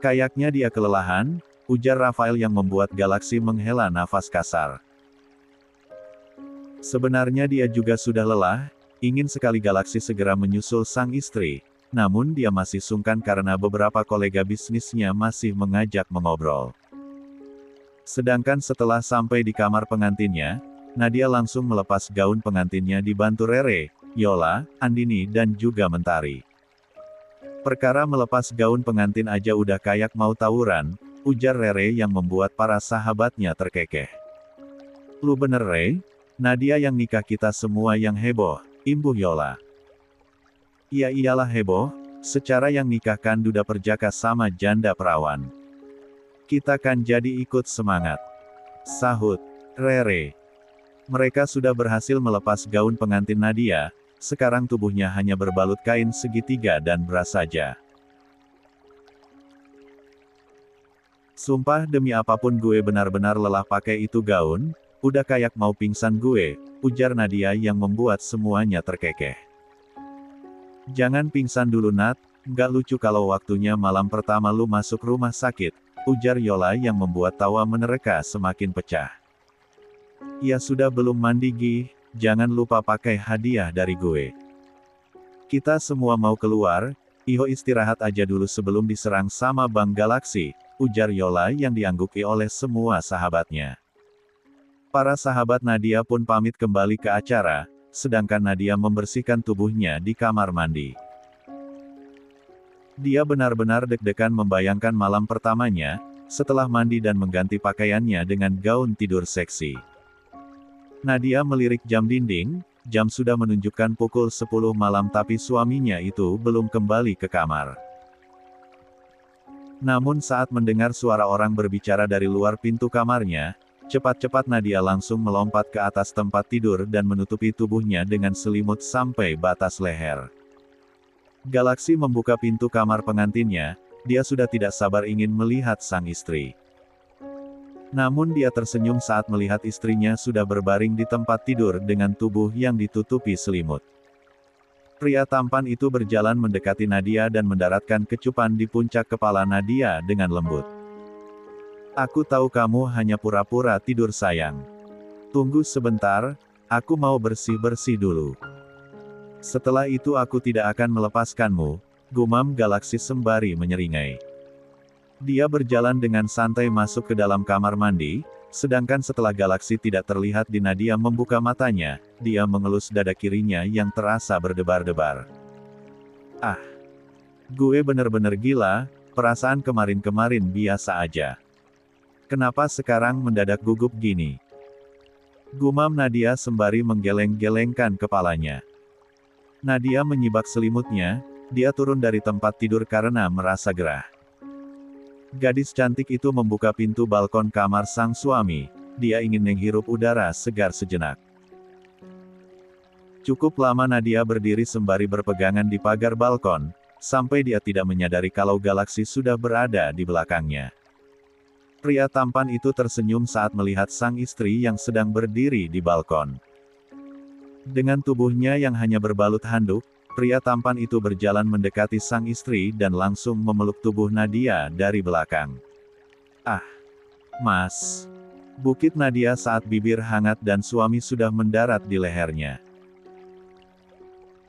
Kayaknya dia kelelahan, ujar Rafael yang membuat Galaksi menghela nafas kasar. Sebenarnya dia juga sudah lelah, ingin sekali Galaksi segera menyusul sang istri, namun dia masih sungkan karena beberapa kolega bisnisnya masih mengajak mengobrol. Sedangkan setelah sampai di kamar pengantinnya, Nadia langsung melepas gaun pengantinnya dibantu Rere, Yola, Andini dan juga Mentari. Perkara melepas gaun pengantin aja udah kayak mau tawuran, ujar Rere yang membuat para sahabatnya terkekeh. Lu bener Re? Nadia yang nikah kita semua yang heboh, imbuh Yola. Ya iyalah heboh, secara yang nikahkan duda perjaka sama janda perawan. Kita kan jadi ikut semangat. Sahut Rere. Mereka sudah berhasil melepas gaun pengantin Nadia, sekarang tubuhnya hanya berbalut kain segitiga dan bras saja. Sumpah demi apapun gue benar-benar lelah pakai itu gaun, udah kayak mau pingsan gue, ujar Nadia yang membuat semuanya terkekeh. Jangan pingsan dulu Nat, gak lucu kalau waktunya malam pertama lu masuk rumah sakit, ujar Yola yang membuat tawa menereka semakin pecah. Ya sudah belum mandi Gi, jangan lupa pakai hadiah dari gue. Kita semua mau keluar, Iho istirahat aja dulu sebelum diserang sama Bang Galaksi, ujar Yola yang diangguki oleh semua sahabatnya. Para sahabat Nadia pun pamit kembali ke acara, sedangkan Nadia membersihkan tubuhnya di kamar mandi. Dia benar-benar deg-degan membayangkan malam pertamanya, setelah mandi dan mengganti pakaiannya dengan gaun tidur seksi. Nadia melirik jam dinding, jam sudah menunjukkan pukul 10 malam tapi suaminya itu belum kembali ke kamar. Namun saat mendengar suara orang berbicara dari luar pintu kamarnya, cepat-cepat Nadia langsung melompat ke atas tempat tidur dan menutupi tubuhnya dengan selimut sampai batas leher. Galaksi membuka pintu kamar pengantinnya, dia sudah tidak sabar ingin melihat sang istri. Namun dia tersenyum saat melihat istrinya sudah berbaring di tempat tidur dengan tubuh yang ditutupi selimut. Pria tampan itu berjalan mendekati Nadia dan mendaratkan kecupan di puncak kepala Nadia dengan lembut. Aku tahu kamu hanya pura-pura tidur sayang. Tunggu sebentar, aku mau bersih-bersih dulu. Setelah itu aku tidak akan melepaskanmu, gumam Galaksi sembari menyeringai. Dia berjalan dengan santai masuk ke dalam kamar mandi, sedangkan setelah Galaksi tidak terlihat di Nadia membuka matanya, dia mengelus dada kirinya yang terasa berdebar-debar. Ah! Gue bener-bener gila, perasaan kemarin-kemarin biasa aja. Kenapa sekarang mendadak gugup gini? Gumam Nadia sembari menggeleng-gelengkan kepalanya. Nadia menyibak selimutnya, dia turun dari tempat tidur karena merasa gerah. Gadis cantik itu membuka pintu balkon kamar sang suami, dia ingin menghirup udara segar sejenak. Cukup lama Nadia berdiri sembari berpegangan di pagar balkon, sampai dia tidak menyadari kalau Galaksi sudah berada di belakangnya. Pria tampan itu tersenyum saat melihat sang istri yang sedang berdiri di balkon. Dengan tubuhnya yang hanya berbalut handuk, pria tampan itu berjalan mendekati sang istri dan langsung memeluk tubuh Nadia dari belakang. Ah! Mas! Bukit Nadia saat bibir hangat dan suami sudah mendarat di lehernya.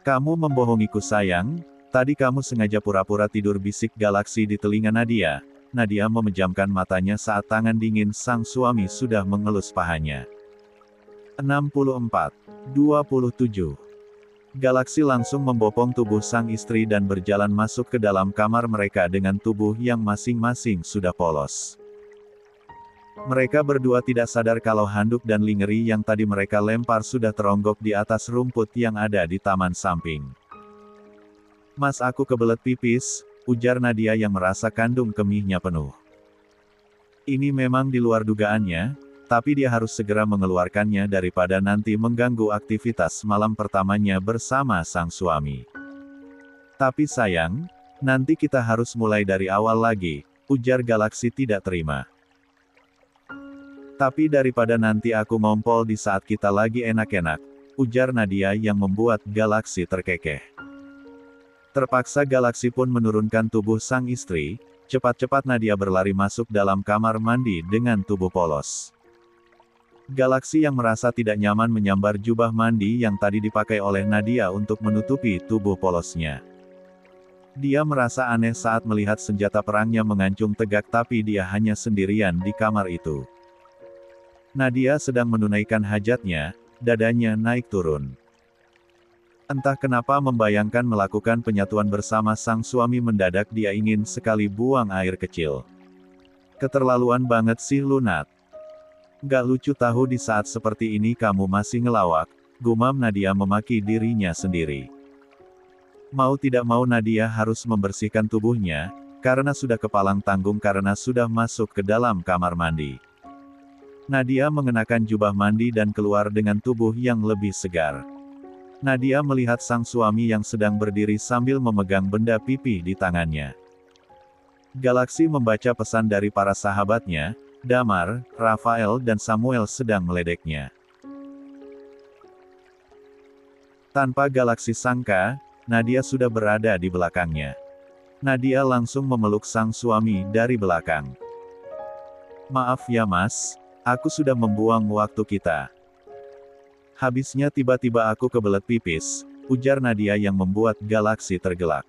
Kamu membohongiku sayang, tadi kamu sengaja pura-pura tidur bisik Galaksi di telinga Nadia. Nadia memejamkan matanya saat tangan dingin sang suami sudah mengelus pahanya. 64:27 Galaksi langsung membopong tubuh sang istri dan berjalan masuk ke dalam kamar mereka dengan tubuh yang masing-masing sudah polos. Mereka berdua tidak sadar kalau handuk dan lingeri yang tadi mereka lempar sudah teronggok di atas rumput yang ada di taman samping. Mas aku kebelet pipis, ujar Nadia yang merasa kandung kemihnya penuh. Ini memang di luar dugaannya, tapi dia harus segera mengeluarkannya daripada nanti mengganggu aktivitas malam pertamanya bersama sang suami. Tapi sayang, nanti kita harus mulai dari awal lagi, ujar Galaksi tidak terima. Tapi daripada nanti aku ngompol di saat kita lagi enak-enak, ujar Nadia yang membuat Galaksi terkekeh. Terpaksa Galaksi pun menurunkan tubuh sang istri, cepat-cepat Nadia berlari masuk dalam kamar mandi dengan tubuh polos. Galaksi yang merasa tidak nyaman menyambar jubah mandi yang tadi dipakai oleh Nadia untuk menutupi tubuh polosnya. Dia merasa aneh saat melihat senjata perangnya mengancung tegak tapi dia hanya sendirian di kamar itu. Nadia sedang menunaikan hajatnya, dadanya naik turun. Entah kenapa membayangkan melakukan penyatuan bersama sang suami mendadak dia ingin sekali buang air kecil. Keterlaluan banget sih Lunat. Gak lucu tahu di saat seperti ini kamu masih ngelawak, gumam Nadia memaki dirinya sendiri. Mau tidak mau Nadia harus membersihkan tubuhnya, karena sudah kepalang tanggung karena sudah masuk ke dalam kamar mandi. Nadia mengenakan jubah mandi dan keluar dengan tubuh yang lebih segar. Nadia melihat sang suami yang sedang berdiri sambil memegang benda pipih di tangannya. Galaksi membaca pesan dari para sahabatnya, Damar, Rafael dan Samuel sedang meledeknya. Tanpa Galaksi sangka, Nadia sudah berada di belakangnya. Nadia langsung memeluk sang suami dari belakang. Maaf ya mas, aku sudah membuang waktu kita. Habisnya tiba-tiba aku kebelet pipis, ujar Nadia yang membuat Galaksi tergelak.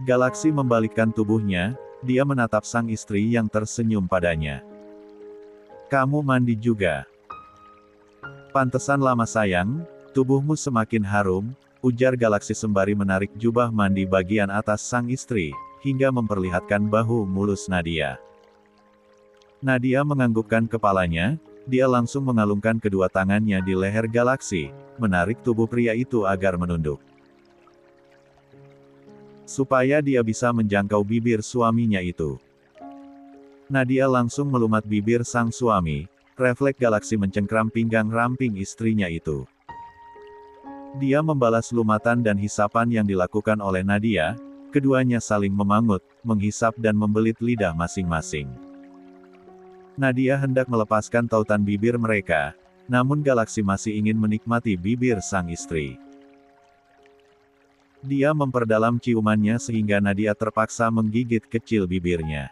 Galaksi membalikkan tubuhnya, dia menatap sang istri yang tersenyum padanya. Kamu mandi juga. Pantesan lama sayang, tubuhmu semakin harum, ujar Galaksi sembari menarik jubah mandi bagian atas sang istri, hingga memperlihatkan bahu mulus Nadia. Nadia menganggukkan kepalanya, dia langsung mengalungkan kedua tangannya di leher Galaksi, menarik tubuh pria itu agar menunduk. Supaya dia bisa menjangkau bibir suaminya itu. Nadia langsung melumat bibir sang suami, refleks Galaksi mencengkram pinggang ramping istrinya itu. Dia membalas lumatan dan hisapan yang dilakukan oleh Nadia, keduanya saling memangut, menghisap dan membelit lidah masing-masing. Nadia hendak melepaskan tautan bibir mereka, namun Galaksi masih ingin menikmati bibir sang istri. Dia memperdalam ciumannya sehingga Nadia terpaksa menggigit kecil bibirnya.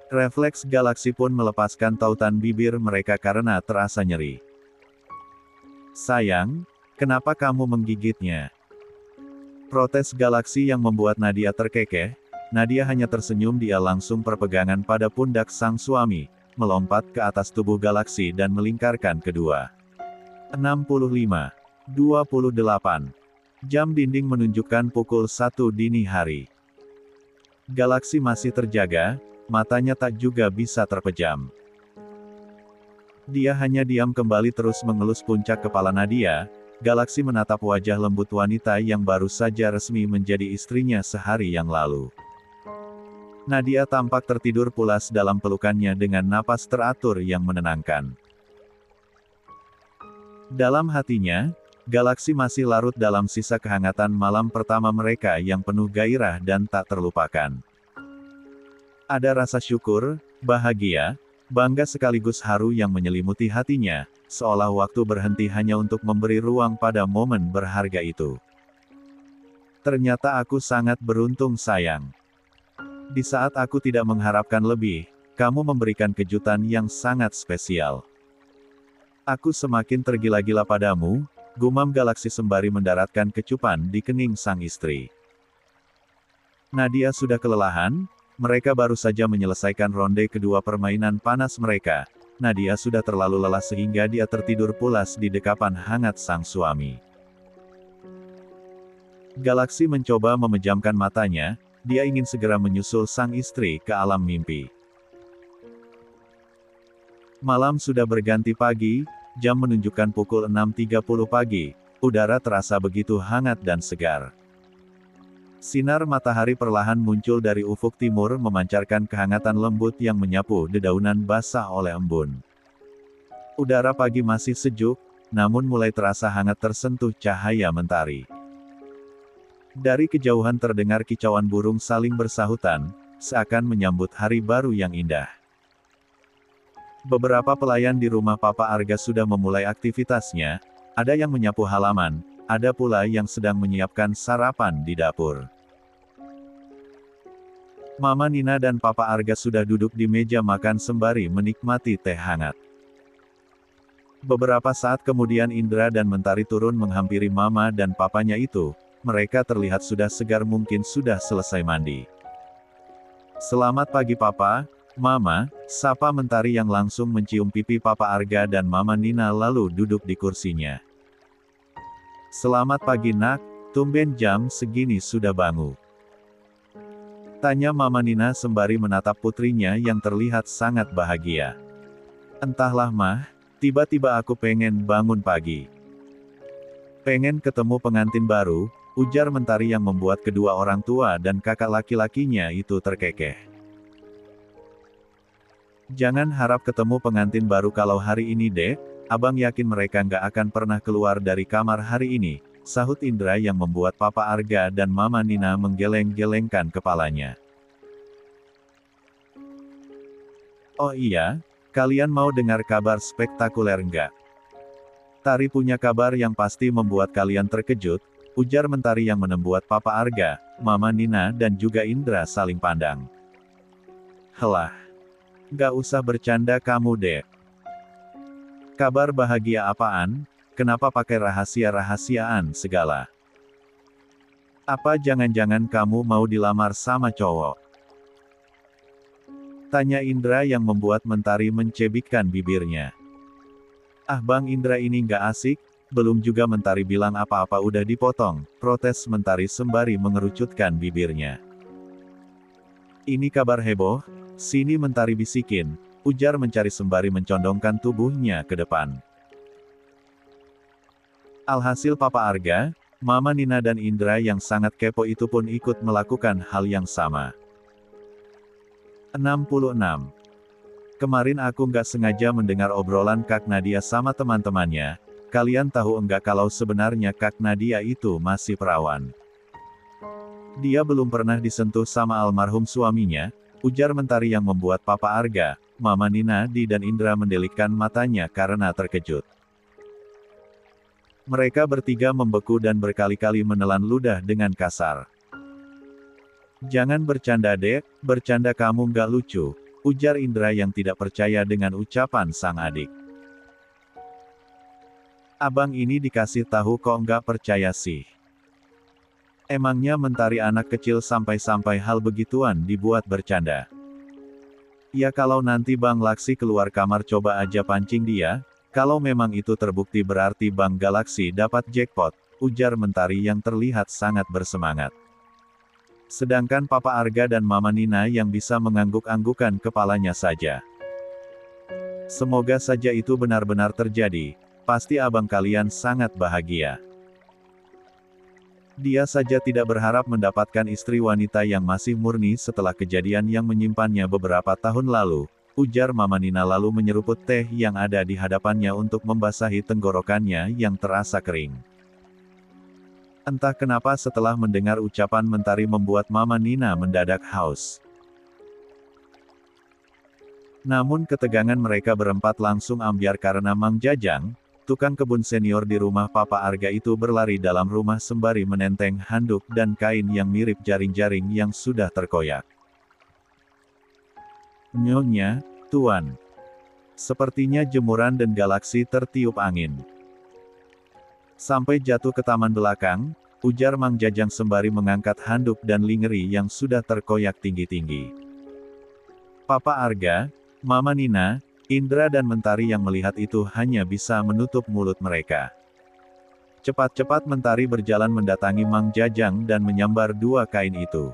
Refleks Galaksi pun melepaskan tautan bibir mereka karena terasa nyeri. Sayang, kenapa kamu menggigitnya? Protes Galaksi yang membuat Nadia terkekeh. Nadia hanya tersenyum, dia langsung perpegangan pada pundak sang suami, melompat ke atas tubuh Galaksi dan melingkarkan kedua. 65. 28. Jam dinding menunjukkan pukul 1 dini hari. Galaksi masih terjaga, matanya tak juga bisa terpejam. Dia hanya diam kembali terus mengelus puncak kepala Nadia. Galaksi menatap wajah lembut wanita yang baru saja resmi menjadi istrinya sehari yang lalu. Nadia tampak tertidur pulas dalam pelukannya dengan napas teratur yang menenangkan. Dalam hatinya, Galaksi masih larut dalam sisa kehangatan malam pertama mereka yang penuh gairah dan tak terlupakan. Ada rasa syukur, bahagia, bangga sekaligus haru yang menyelimuti hatinya, seolah waktu berhenti hanya untuk memberi ruang pada momen berharga itu. Ternyata aku sangat beruntung sayang. Di saat aku tidak mengharapkan lebih, kamu memberikan kejutan yang sangat spesial. Aku semakin tergila-gila padamu, gumam Galaksi sembari mendaratkan kecupan di kening sang istri. Nadia sudah kelelahan. Mereka baru saja menyelesaikan ronde kedua permainan panas mereka. Nadia sudah terlalu lelah sehingga dia tertidur pulas di dekapan hangat sang suami. Galaksi mencoba memejamkan matanya, dia ingin segera menyusul sang istri ke alam mimpi. Malam sudah berganti pagi, jam menunjukkan pukul 6.30 pagi, udara terasa begitu hangat dan segar. Sinar matahari perlahan muncul dari ufuk timur memancarkan kehangatan lembut yang menyapu dedaunan basah oleh embun. Udara pagi masih sejuk, namun mulai terasa hangat tersentuh cahaya mentari. Dari kejauhan terdengar kicauan burung saling bersahutan, seakan menyambut hari baru yang indah. Beberapa pelayan di rumah Papa Arga sudah memulai aktivitasnya, ada yang menyapu halaman, ada pula yang sedang menyiapkan sarapan di dapur. Mama Nina dan Papa Arga sudah duduk di meja makan sembari menikmati teh hangat. Beberapa saat kemudian Indra dan Mentari turun menghampiri Mama dan Papanya itu, mereka terlihat sudah segar mungkin sudah selesai mandi. Selamat pagi Papa, Mama, sapa Mentari yang langsung mencium pipi Papa Arga dan Mama Nina lalu duduk di kursinya. Selamat pagi nak, tumben jam segini sudah bangun. Tanya Mama Nina sembari menatap putrinya yang terlihat sangat bahagia. Entahlah mah, tiba-tiba aku pengen bangun pagi. Pengen ketemu pengantin baru, ujar Mentari yang membuat kedua orang tua dan kakak laki-lakinya itu terkekeh. Jangan harap ketemu pengantin baru kalau hari ini dek, abang yakin mereka nggak akan pernah keluar dari kamar hari ini, sahut Indra yang membuat Papa Arga dan Mama Nina menggeleng-gelengkan kepalanya. Oh iya, kalian mau dengar kabar spektakuler nggak? Tari punya kabar yang pasti membuat kalian terkejut, ujar Mentari yang membuat Papa Arga, Mama Nina dan juga Indra saling pandang. Helah. Gak usah bercanda kamu dek. Kabar bahagia apaan? Kenapa pakai rahasia-rahasiaan segala? Apa jangan-jangan kamu mau dilamar sama cowok? Tanya Indra yang membuat Mentari mencebikkan bibirnya. Ah Bang Indra ini gak asik, belum juga Mentari bilang apa-apa udah dipotong, protes Mentari sembari mengerucutkan bibirnya. Ini kabar heboh, sini Mentari bisikin, ujar Mencari sembari mencondongkan tubuhnya ke depan. Alhasil Papa Arga, Mama Nina dan Indra yang sangat kepo itu pun ikut melakukan hal yang sama. 66. Kemarin aku nggak sengaja mendengar obrolan Kak Nadia sama teman-temannya, kalian tahu enggak kalau sebenarnya Kak Nadia itu masih perawan. Dia belum pernah disentuh sama almarhum suaminya, ujar Mentari yang membuat Papa Arga, Mama Nina dan Indra mendelikkan matanya karena terkejut. Mereka bertiga membeku dan berkali-kali menelan ludah dengan kasar. Jangan bercanda dek, bercanda kamu nggak lucu, ujar Indra yang tidak percaya dengan ucapan sang adik. Abang ini dikasih tahu kok nggak percaya sih. Emangnya Mentari anak kecil sampai-sampai hal begituan dibuat bercanda. Ya kalau nanti Bang Laksi keluar kamar coba aja pancing dia, kalau memang itu terbukti berarti Bang Galaksi dapat jackpot, ujar Mentari yang terlihat sangat bersemangat. Sedangkan Papa Arga dan Mama Nina yang bisa mengangguk-anggukan kepalanya saja. Semoga saja itu benar-benar terjadi, pasti abang kalian sangat bahagia. Dia saja tidak berharap mendapatkan istri wanita yang masih murni setelah kejadian yang menyimpannya beberapa tahun lalu, ujar Mama Nina lalu menyeruput teh yang ada di hadapannya untuk membasahi tenggorokannya yang terasa kering. Entah kenapa setelah mendengar ucapan Mentari membuat Mama Nina mendadak haus. Namun ketegangan mereka berempat langsung ambyar karena Mang Jajang, tukang kebun senior di rumah Papa Arga itu berlari dalam rumah sembari menenteng handuk dan kain yang mirip jaring-jaring yang sudah terkoyak. Nyonya, Tuan. Sepertinya jemuran dan Galaksi tertiup angin. Sampai jatuh ke taman belakang, ujar Mang Jajang sembari mengangkat handuk dan lingeri yang sudah terkoyak tinggi-tinggi. Papa Arga, Mama Nina, Indra dan Mentari yang melihat itu hanya bisa menutup mulut mereka. Cepat-cepat Mentari berjalan mendatangi Mang Jajang dan menyambar dua kain itu.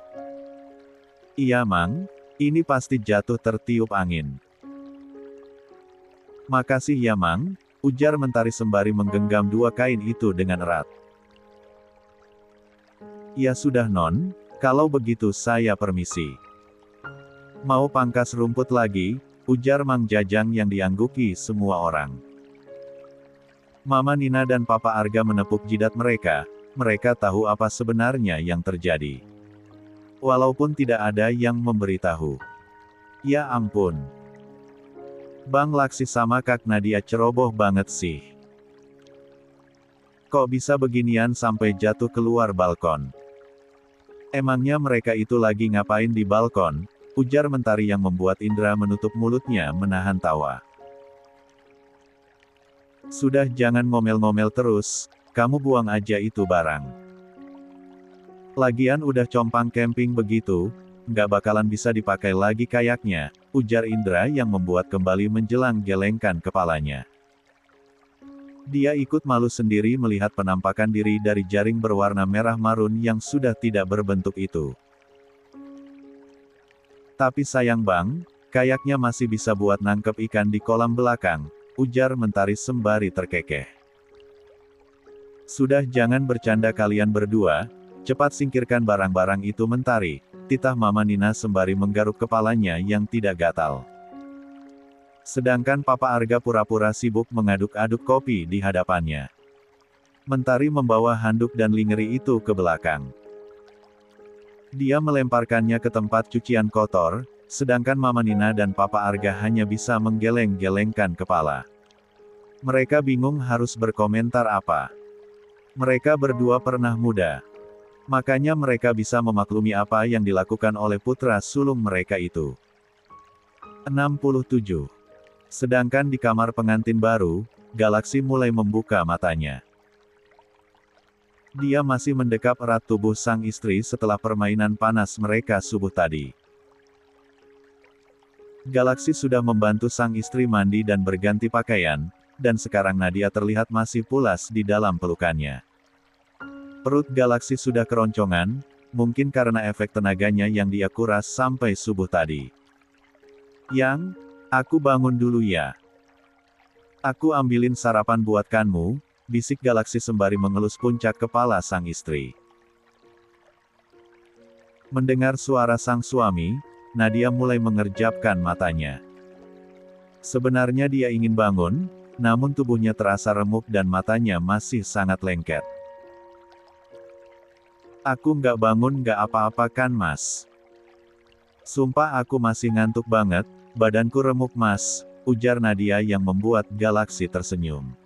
Iya Mang, ini pasti jatuh tertiup angin. Makasih ya Mang, ujar Mentari sembari menggenggam dua kain itu dengan erat. Ya sudah Non, kalau begitu saya permisi. Mau pangkas rumput lagi? Ujar Mang Jajang yang diangguki semua orang. Mama Nina dan Papa Arga menepuk jidat mereka, mereka tahu apa sebenarnya yang terjadi. Walaupun tidak ada yang memberitahu. Ya ampun. Bang Laksi sama Kak Nadia ceroboh banget sih. Kok bisa beginian sampai jatuh keluar balkon? Emangnya mereka itu lagi ngapain di balkon? Ujar Mentari yang membuat Indra menutup mulutnya menahan tawa. Sudah jangan ngomel-ngomel terus, kamu buang aja itu barang. Lagian udah compang camping begitu, nggak bakalan bisa dipakai lagi kayaknya, ujar Indra yang membuat kembali menjelang-gelengkan kepalanya. Dia ikut malu sendiri melihat penampakan diri dari jaring berwarna merah marun yang sudah tidak berbentuk itu. Tapi sayang bang, kayaknya masih bisa buat nangkep ikan di kolam belakang, ujar Mentari sembari terkekeh. Sudah jangan bercanda kalian berdua, cepat singkirkan barang-barang itu Mentari, titah Mama Nina sembari menggaruk kepalanya yang tidak gatal. Sedangkan Papa Arga pura-pura sibuk mengaduk-aduk kopi di hadapannya. Mentari membawa handuk dan lingeri itu ke belakang. Dia melemparkannya ke tempat cucian kotor, sedangkan Mama Nina dan Papa Arga hanya bisa menggeleng-gelengkan kepala. Mereka bingung harus berkomentar apa. Mereka berdua pernah muda. Makanya mereka bisa memaklumi apa yang dilakukan oleh putra sulung mereka itu. 67. Sedangkan di kamar pengantin baru, Galaksi mulai membuka matanya. Dia masih mendekap erat tubuh sang istri setelah permainan panas mereka subuh tadi. Galaksi sudah membantu sang istri mandi dan berganti pakaian, dan sekarang Nadia terlihat masih pulas di dalam pelukannya. Perut Galaksi sudah keroncongan, mungkin karena efek tenaganya yang dia kuras sampai subuh tadi. Yang, aku bangun dulu ya. Aku ambilin sarapan buatkanmu, bisik Galaksi sembari mengelus puncak kepala sang istri. Mendengar suara sang suami, Nadia mulai mengerjapkan matanya. Sebenarnya dia ingin bangun, namun tubuhnya terasa remuk dan matanya masih sangat lengket. Aku nggak bangun nggak apa-apa kan mas? Sumpah aku masih ngantuk banget, badanku remuk mas, ujar Nadia yang membuat Galaksi tersenyum.